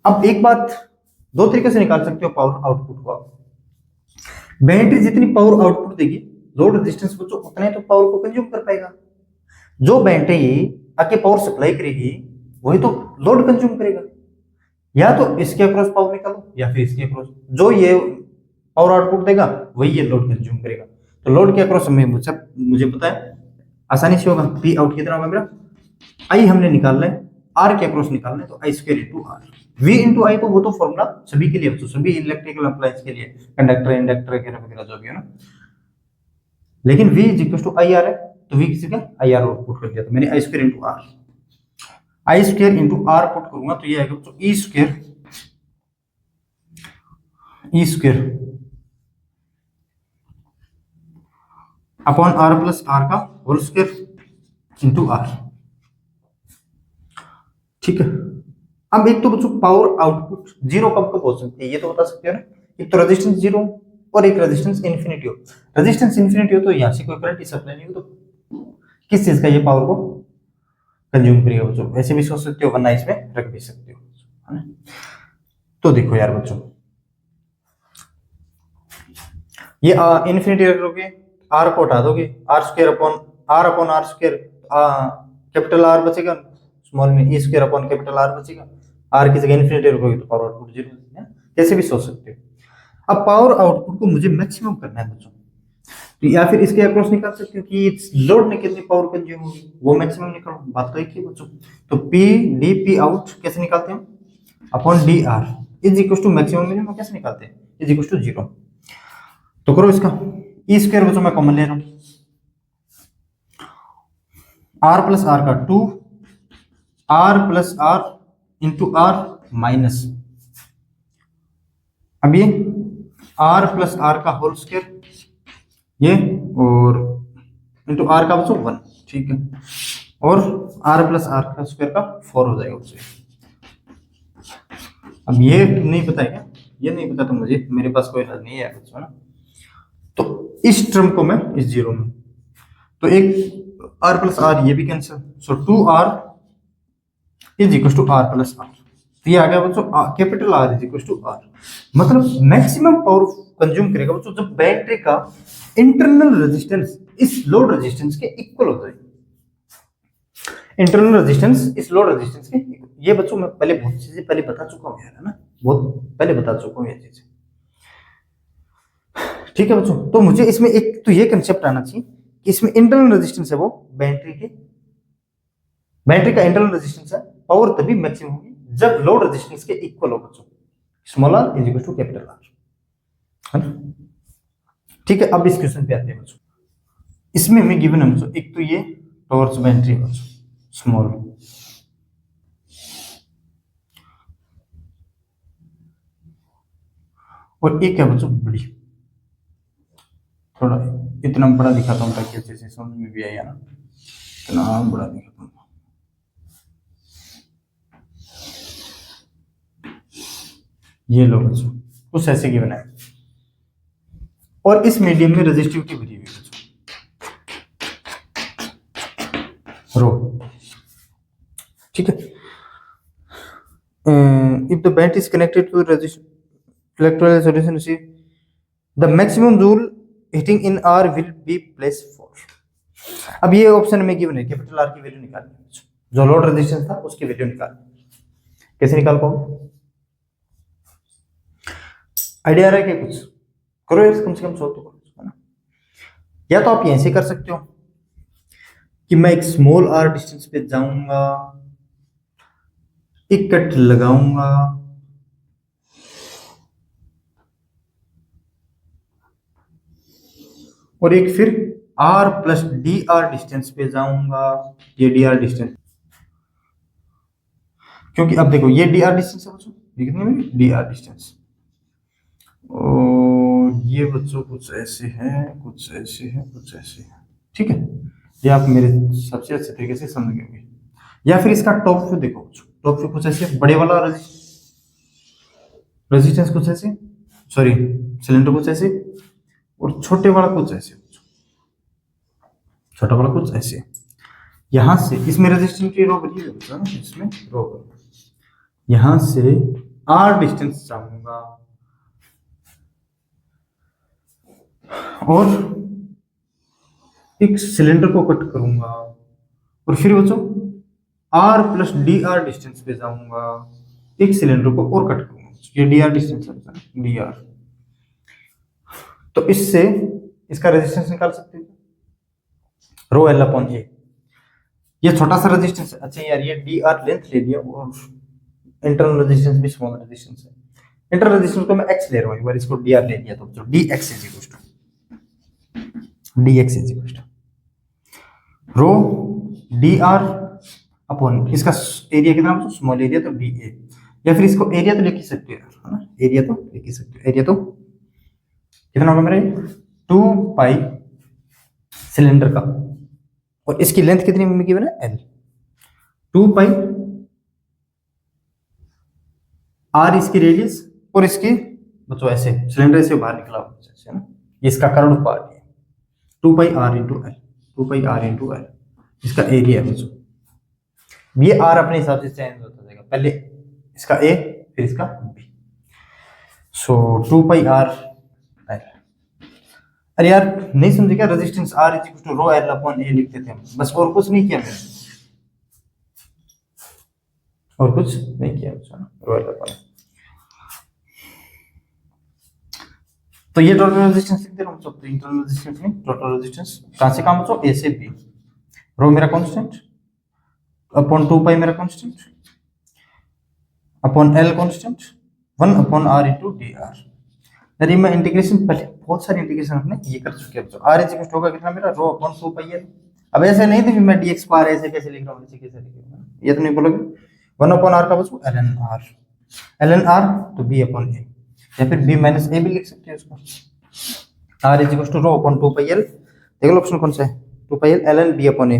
अब एक बात, दो तरीके से निकाल सकते हो पावर आउटपुट को आप। बैटरी जितनी पावर आउटपुट देगी, लोड रेजिस्टेंस बच्चों उतने तो पावर को कंज्यूम कर पाएगा। जो बैटरी आके पावर सप्लाई करेगी वही तो लोड कंज्यूम करेगा। या तो इसके अक्रॉस पावर निकालो या फिर इसके अक्रॉस, जो ये पावर आउटपुट देगा वही ये लोड कंज्यूम करेगा। तो लोड के अक्रॉस में मुझे पता है आसानी से होगा, पी आउट कितना होगा मेरा, आई हमने निकालना है, आर के अक्रॉस निकालना है, तो I square into R, V into I, तो वो तो फॉर्मूला सभी के लिए, तो सभी इलेक्ट्रिकल अप्लायंस के लिए, कंडक्टर इंडक्टर वगैरह जो भी है ना। लेकिन V is equal to I R है, तो वी किसी का आई आर पुट कर दिया, तो मैंने I square into R, I square into R put करूंगा तो ये आएगा तो E square upon R plus R का होल स्क्वायर इंटू आर। ठीक है, अब एक तो बच्चों पावर आउटपुट जीरो कब कब हो सकती है ये तो बता सकते हो ना, एक तो रेजिस्टेंस जीरो और एक रेजिस्टेंस इन्फिनिटी हो। रेजिस्टेंस इन्फिनिटी हो तो यहाँ से कोई करंट सप्लाई नहीं हो, तो किस चीज का ये पावर को कंज्यूम करेगा बच्चों, ऐसे भी सोच सकते हो, वरना इसमें रख भी सकते हो, है ना। तो देखो यार बच्चों, ये इन्फिनिटी रख लोगे, आर को हटा दोगे, R square upon R square, capital R बचेगा, स्मॉल में E square upon capital R बचेगा, आर की जगह इन्फिनिटी रखोगे तो पावर आउटपुट जीरो है, कैसे भी सोच सकते हो। अब पावर आउटपुट को मुझे मैक्सिमम करना है बच्चों, तो या फिर इसके अक्रॉस निकाल सकते हो कि लोड में कितनी पावर कंज्यूम होगी, वो मैक्सिमम निकालो, बात तो एक ही बच्चों। तो पी डी पी आउट कैसे निकालते हैं, upon D R is equal to maximum minimum कैसे निकालते हैं, इज इक्वल टू जीरो। तो करो इसका ई स्क्वायर बच्चों मैं कॉमन ले रहा हूं, आर प्लस आर का 2 R plus R into R minus, अब ये आर प्लस आर का होल स्क्वायर ये, और इंटू आर का बच्चों 1, ठीक है, और आर प्लस आर का स्क्वायर का 4 हो जाएगा बच्चों। अब ये नहीं पता है क्या, ये नहीं पता तो मुझे, मेरे पास कोई हल नहीं है बच्चों ना, तो इस टर्म को मैं इस जीरो में, तो एक आर प्लस आर ये भी cancel, so 2r is equal to R plus R, तो ये आ गया बच्चों capital R is equal to R. मतलब मैक्सिमम पावर कंज्यूम करेगा बच्चों जब बैटरी का इंटरनल रेजिस्टेंस इस लोड रेजिस्टेंस के इक्वल हो जाए, इंटरनल रेजिस्टेंस इस लोड रेजिस्टेंस के, ये बच्चों मैं पहले बहुत चीजें पहले बता चुका हूं यार, है ना, बहुत पहले बता चुका हूं ये चीजें। ठीक है बच्चों, तो मुझे इसमें एक तो ये कंसेप्ट आना चाहिए कि इसमें इंटरनल रेजिस्टेंस है वो बैटरी का इंटरनल रेजिस्टेंस है, पावर तभी मैक्सिमम होगी जब लोड रेजिस्टेंस के इक्वल हो बच्चों, small R is equal to capital R, है ना। ठीक है, अब इस क्वेश्चन पे आते हैं बच्चों, इसमें हमें गिवन है बच्चों, एक तो ये टॉर्च बैटरी बच्चों, स्मॉल, और ये क्या बच्चों बड़ी। थोड़ा इतना बड़ा दिखाता हूँ ताकि अच्छे से समझ में भी आएगा ना, इतना बड़ा दिखाता हूँ। ये लो बच्चों, कुछ ऐसे की बनाए, और इस मीडियम में रेजिस्टिविटी भरी हुई है रो, ठीक है। If the bent is connected to electrolyte solution, see the maximum joule heating in R will be place 4। अब ये ऑप्शन में गिवन है, कैपिटल आर की वैल्यू निकालनी है, जो लोड रेजिस्टेंस था उसकी वैल्यू निकालनी। कैसे निकाल पाओगे? आइडिया आ रहा है क्या? कुछ करो यार, कम से कम सोच तो करो, है ना। या तो आप यहीं से कर सकते हो कि मैं एक स्मॉल आर डिस्टेंस पे जाऊंगा, एक कट लगाऊंगा, और एक फिर R plus D R distance पे जाऊंगा। ये डी आर डिस्टेंस, क्योंकि अब देखो ये डी आर डिस्टेंस है बच्चों, ये कितने में डी आर डिस्टेंस, और ये बच्चों कुछ ऐसे है, कुछ ऐसे है, कुछ ऐसे है, ठीक है। ये आप मेरे सबसे अच्छे तरीके से समझ गए। या फिर इसका टॉप व्यू देखो, टॉप व्यू कुछ ऐसे, बड़े वाला रेजिस्टेंस कुछ ऐसे, सॉरी सिलेंडर कुछ ऐसे, और छोटे वाला कुछ ऐसे, छोटा वाला कुछ ऐसे। यहां से इसमें रेजिस्टिविटी रो बनी है ना, इसमें रो, यहां से आर डिस्टेंस जाऊंगा और एक सिलेंडर को कट करूंगा, और फिर बच्चों R plus D R distance पे जाऊंगा, एक सिलेंडर को और कट करूंगा। ये डी आर डिस्टेंस है, डी आर। तो इससे इसका रेजिस्टेंस निकाल सकते हैं, रो एल अपॉन ए। ये छोटा सा रेजिस्टेंस है, अच्छा यार ये डी आर लेंथ ले लिया, और इंटरनल रेजिस्टेंस भी स्मॉल रेजिस्टेंस है। इंटरनल रेजिस्टेंस को मैं एक्स ले रहा हूं, एक बार इसको डी आर ले लिया, तो D X is equal to D X is equal to rho D R upon इसका एरिया कितना, स्मॉल एरिया तो डी ए, या फिर इसको एरिया तो लिख ही सकते हो है ना, एरिया तो लिख ही सकते हो। एरिया तो कितना होगा मेरे 2 पाई सिलेंडर का, और इसकी लेंथ कितनी में गिवन है एल, 2 पाई आर इसकी रेडियस, और इसकी बच्चों ऐसे सिलेंडर से बाहर निकला है ना, ये इसका कर्व्ड पार्ट है, 2 pi R into L, 2 pi R into L इसका एरिया है बच्चों। ये आर अपने हिसाब से चेंज होता जाएगा, पहले इसका ए फिर इसका B, so 2 pi R L. अरे यार नहीं समझे क्या, resistance R is equal to rho L upon A लिखते थे हम, बस, और कुछ नहीं किया मैंने, और कुछ नहीं किया रो एल अपॉन। तो ये टोटल रेजिस्टेंस लिख दे रहा हूं, तो इंटरनल रेजिस्टेंस में टोटल रेजिस्टेंस कहां से काम बच्चों, ए से बी, रो मेरा कांस्टेंट अपॉन 2 पाई मेरा constant upon L constant 1 upon R into D R. यार मैं इंटीग्रेशन पहले बहुत सारी इंटीग्रेशन अपने ये कर चुके हैं, आर इज इक्वल होगा कितना मेरा रो अपॉन 2 पाई एल। अब ऐसे नहीं थे मैं dx पार ऐसे कैसे लिख रहा हूं, ऐसे कैसे लिख रहा हूं, ये तो नहीं बोलोगे। 1 अपॉन आर का बच्चों ln r तो b अपॉन a, या फिर b माइनस a भी लिख सकते हैं इसको। r is equal to rho upon 2 pi L, देख लो ऑप्शन कौन सा है, 2 pi L ln b upon a,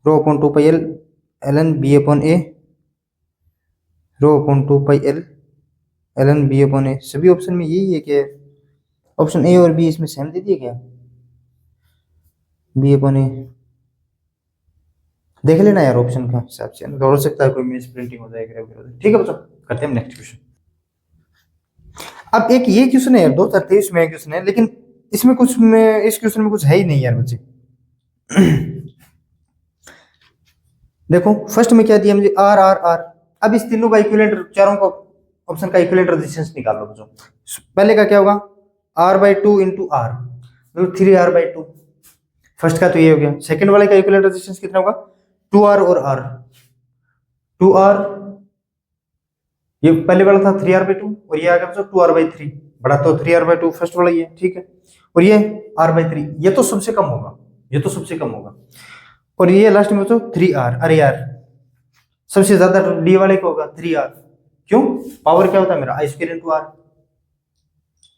rho upon 2 pi L ln b upon a, rho upon 2 pi L ln b upon a। सभी option में यही है कि ऑप्शन ए और बी इसमें सेम दे दिया क्या, b अपॉन a देख लेना यार ऑप्शन का हिसाब से, हो सकता है कोई मिस प्रिंटिंग हो जाएगा। ठीक है बच्चों, करते हैं नेक्स्ट क्वेश्चन। अब एक ये क्वेश्चन है यार 2023 में क्वेश्चन है, लेकिन इसमें कुछ में इस क्वेश्चन में कुछ है ही नहीं यार बच्चे। देखो फर्स्ट में क्या दिया मुझे, आर आर आर। अब इस तीनों का इक्विवेलेंट, चारों का ऑप्शन का इक्विवेलेंट रेजिस्टेंस निकाल लो बच्चों। पहले का क्या होगा, r/2 इंटू आर, मतलब 3r/2। फर्स्ट का तो ये हो गया। सेकंड वाले का इक्विवेलेंट रेजिस्टेंस कितना होगा, 2r और r, 2r, ये पहले वाला था 3r/2 और ये आ गया बच्चों 2r/3, बड़ा तो 3r/2 फर्स्ट वाला ये, ठीक है। और ये r/3, ये तो सबसे कम होगा, ये तो सबसे कम होगा। और ये लास्ट में बच्चों 3R। अरे यार, सबसे ज्यादा डी वाले को होगा 3R। क्यों? पावर क्या होता है मेरा, I square into R,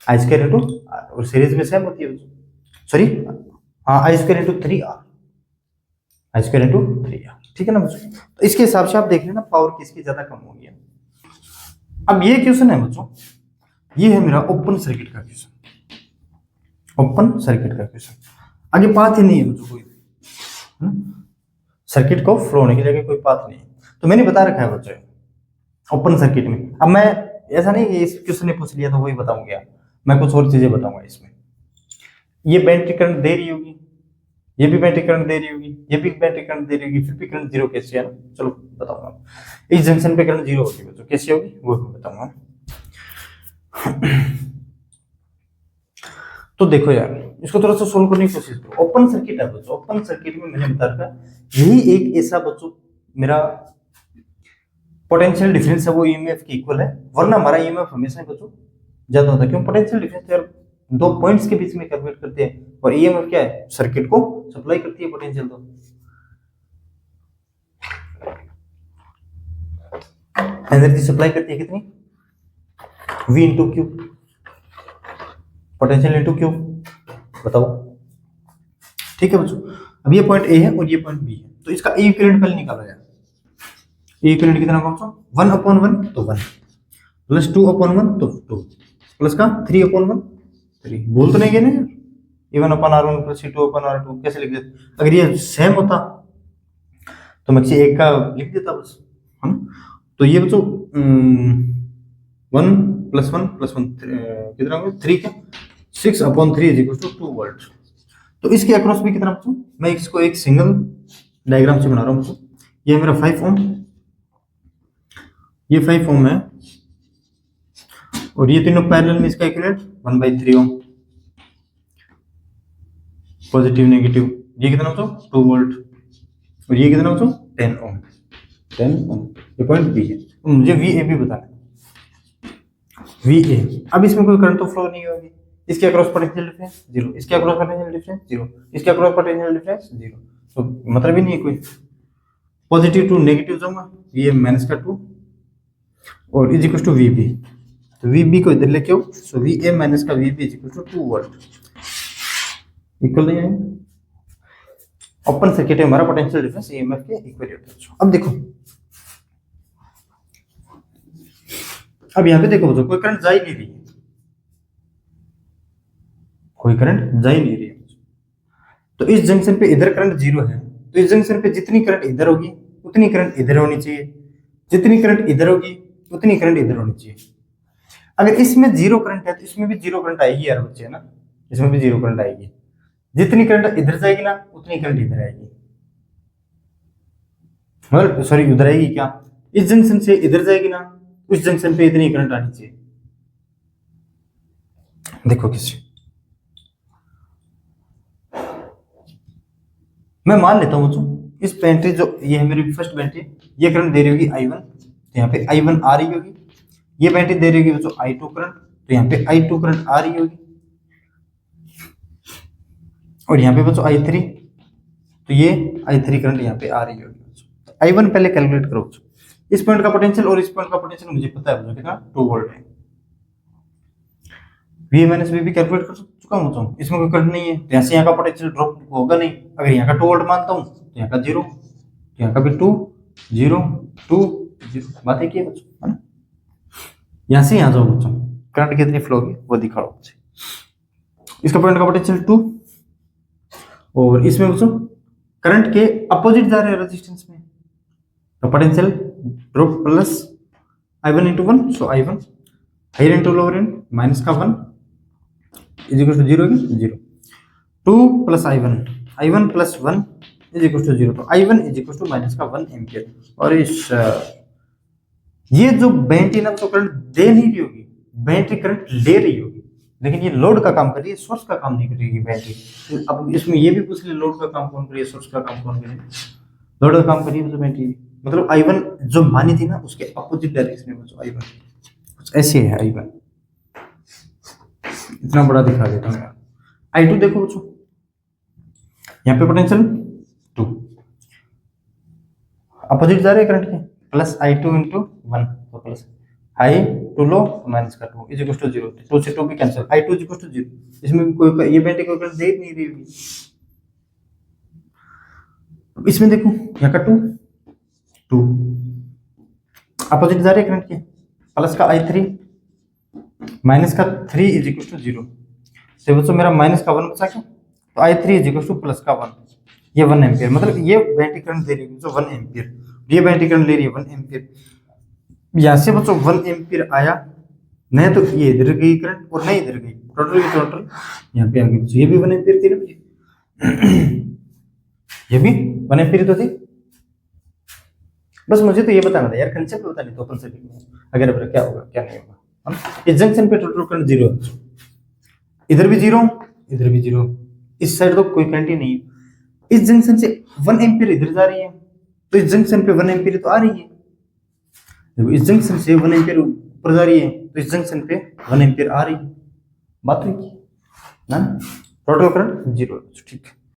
I square into R, और सीरीज में सेम होती है बच्चों, सॉरी हाँ, I square into 3R, I square into 3R, ठीक है ना बच्चों। तो इसके हिसाब से आप देख लेना पावर किसकी ज्यादा कम होगी। अब ये क्वेश्चन है बच्चों, ये है मेरा ओपन सर्किट का क्वेश्चन, ओपन सर्किट का क्वेश्चन। आगे पाथ ही नहीं है बच्चों कोई, सर्किट को फ्लो होने के लिए कोई पाथ नहीं है। तो मैंने बता रखा है बच्चों ओपन सर्किट में। अब मैं ऐसा नहीं इस क्वेश्चन ने पूछ लिया तो वही बताऊंगा, मैं कुछ और चीजें बताऊंगा इसमें। ये बैटरी करंट दे रही होगी, ये भी बैटरी करंट दे रही होगी, ये भी बैटरी करंट दे रही होगी, फिर भी करंट जीरो कैसे है ना, चलो बताऊंगा। इस जंक्शन पे करंट जीरो होगी बच्चों, कैसे होगी वो भी बताऊंगा। तो देखो यार, इसको थोड़ा सा सोल्व करने की कोशिश करो। ओपन सर्किट है बच्चों, ओपन सर्किट में मैंने बता रखा यही एक ऐसा बच्चों मेरा पोटेंशियल डिफरेंस है, वो ईएमएफ के इक्वल है, वरना हमारा ईएमएफ हमेशा बच्चों ज्यादा होता है। क्यों? पोटेंशियल डिफरेंस यार दो पॉइंट्स के बीच में कैलकुलेट करते हैं, और ईएमएफ क्या है, सर्किट को सप्लाई करती है पोटेंशियल। तो एनर्जी सप्लाई करती है कितनी, V into Q, potential into Q, बताओ, ठीक है बच्चों। अब ये पॉइंट ए है और ये पॉइंट बी है, तो इसका ई इक्विवेलेंट पहले निकाला जाए। ई इक्विवेलेंट कितना होगा बच्चों, 1/1 तो 1, प्लस 2/1 तो 2, प्लस का 3/1 3, बोल तो नहीं गए ना यार, ये 1/R1 प्लस 2/R2 कैसे लिख देते? अगर ये सेम होता तो मैं एक का लिख देता बस, है ना। तो ये बच्चों 1 + 1 + 1 कितना होगा 3 का 6/3 इज इक्वल टू 2 वोल्ट। तो इसके अक्रॉस भी कितना बच्चों, मैं इसको एक सिंगल डायग्राम से बना रहा हूँ बच्चों। ये मेरा 5 ओम, ये 5 ओम है, और ये तीनों पैरेलल में इसका इक्विवेलेंट 1/3 ओम, पॉजिटिव नेगेटिव। ये कितना बच्चों 2 वोल्ट, और ये कितना बच्चों 10 ओम, 10 ओम। ये पॉइंट बी है, मुझे VA भी बताना है, VA। अब इसमें कोई करंट तो फ्लो नहीं होगी, इसके अक्रॉस पोटेंशियल डिफरेंस 0, इसके अक्रॉस पोटेंशियल डिफरेंस 0, इसके अक्रॉस पोटेंशियल डिफरेंस 0, तो मतलब ही नहीं है कोई। पॉजिटिव टू नेगेटिव जाऊंगा, VA माइनस का 2 और इज इक्वल टू VB, तो VB को इधर लेके आओ, सो VA माइनस का VB is equal to 2 volt, equal नहीं है। ओपन सर्किट है हमारा, पोटेंशियल डिफरेंस EMF के इक्वल होता है। अब देखो, अब यहाँ पे देखो बच्चों, कोई करंट जा ही नहीं रही है, कोई करंट जा ही नहीं रही है। तो इस जंक्शन पे इधर करंट 0 है, तो इस जंक्शन पे जितनी करंट इधर होगी उतनी करंट इधर होनी चाहिए, जितनी करंट इधर होगी उतनी करंट इधर होनी चाहिए। अगर इसमें 0 करंट है तो इसमें भी 0 करंट आएगी यार बच्चे, है ना, इसमें भी 0 करंट आएगी। जितनी करंट इधर जाएगी ना उतनी करंट इधर आएगी, मतलब सॉरी उधर आएगी क्या, इस जंक्शन से इधर जाएगी ना, उस जंक्शन पे इतनी करंट आनी चाहिए। देखो किसी, मैं मान लेता हूं बच्चों, इस बैटरी जो ये है मेरी फर्स्ट बैटरी, ये करंट दे रही होगी I1, तो यहाँ पे I1 आ रही होगी। ये बैटरी दे रही होगी बच्चों I2 करंट, तो यहाँ पे I2 करंट आ रही होगी। और यहाँ पे बच्चों I3, तो ये I3 करंट यहाँ पे आ रही होगी। I1 पहले कैलकुलेट करो बच्चों, इस पॉइंट का पोटेंशियल और इस पॉइंट का पोटेंशियल मुझे पता है बच्चों कितना, 2 वोल्ट है। VA माइनस V भी कैलकुलेट कर चुका हूं बच्चों, इसमें कोई करंट नहीं है, तो यहाँ से यहाँ का पोटेंशियल ड्रॉप होगा नहीं। अगर यहाँ का 2 वोल्ट मानता हूँ तो यहाँ का 0, तो यहाँ का भी 2 0 2 0, बात एक ही है बच्चों, है ना। यहाँ से यहाँ जाओ बच्चों, करंट कितनी फ्लो होगी वो दिखाओ मुझे। इसका पॉइंट का पोटेंशियल 2, और इसमें बच्चों करंट के अपोजिट जा रहे हैं रेजिस्टेंस में, तो potential drop plus I1 into 1, so I1 higher into lower end minus का 1 is equal to 0 0, 2 plus I1 plus 1 is equal to 0, तो I1 is equal to minus का 1 एम्पियर। और इस ये जो बैटरी ना तो करंट दे नहीं रही होगी, बैटरी करंट ले रही होगी, लेकिन ये लोड का काम कर रही है, सोर्स का काम नहीं कर रही है बैटरी। अब इसमें ये भी पूछ ले, लोड का काम कौन कर रही है, सोर्स का काम कौन कर रही है? लोड का काम कर रही है बैटरी, मतलब I1 जो मानी थी ना उसके अपोजिट डायरेक्शन में I1 कुछ ऐसे है। I1 इतना बड़ा दिखा देता हूँ। I2 देखो बच्चों, यहाँ पे पोटेंशियल 2, अपोजिट जा रहे हैं करंट के, प्लस I2 इंटू 1, तो plus high to low minus का 2 इज इक्वल टू 0, 2 से 2 भी cancel, I2 is equal to 0, इसमें भी कोई ये बेंटी कोई करंट दे ही नहीं रही होगी। इसमें देखो यहाँ का 2 अपोजिट जा रहे हैं करंट के, प्लस का I3 माइनस का 3 इज इक्वल टू 0, तो बच्चों मेरा माइनस का 1 बचा क्या, तो I3 is equal two plus का 1, ये 1 एम्पियर, मतलब ये बैटरी करंट दे रही है जो 1 एम्पियर, ये बैटरी करंट ले रही है 1 एम्पियर। यहाँ से बच्चों 1 एम्पियर आया, नहीं तो ये इधर गई करंट और नहीं इधर गई, टोटल यहाँ पे आ गई, ये भी 1 एम्पियर थी ना, ये भी 1 एम्पियर तो थी। बस मुझे तो ये बताना था यार, कंसेप्ट बता नहीं तो ओपन सर्किट में अगर क्या होगा क्या नहीं होगा। इस जंक्शन पे टोटल करंट 0 है, इधर भी 0 इधर भी 0, इस साइड तो कोई करंट ही नहीं है। इस जंक्शन से 1 एम्पियर इधर जा रही है, तो इस जंक्शन पे 1 एम्पियर तो आ रही है, देखो इस जंक्शन से 1 एम्पियर ऊपर जा रही है, तो इस जंक्शन पे 1 एम्पियर आ रही है, बात हुई ना, टोटल करंट 0, ठीक है।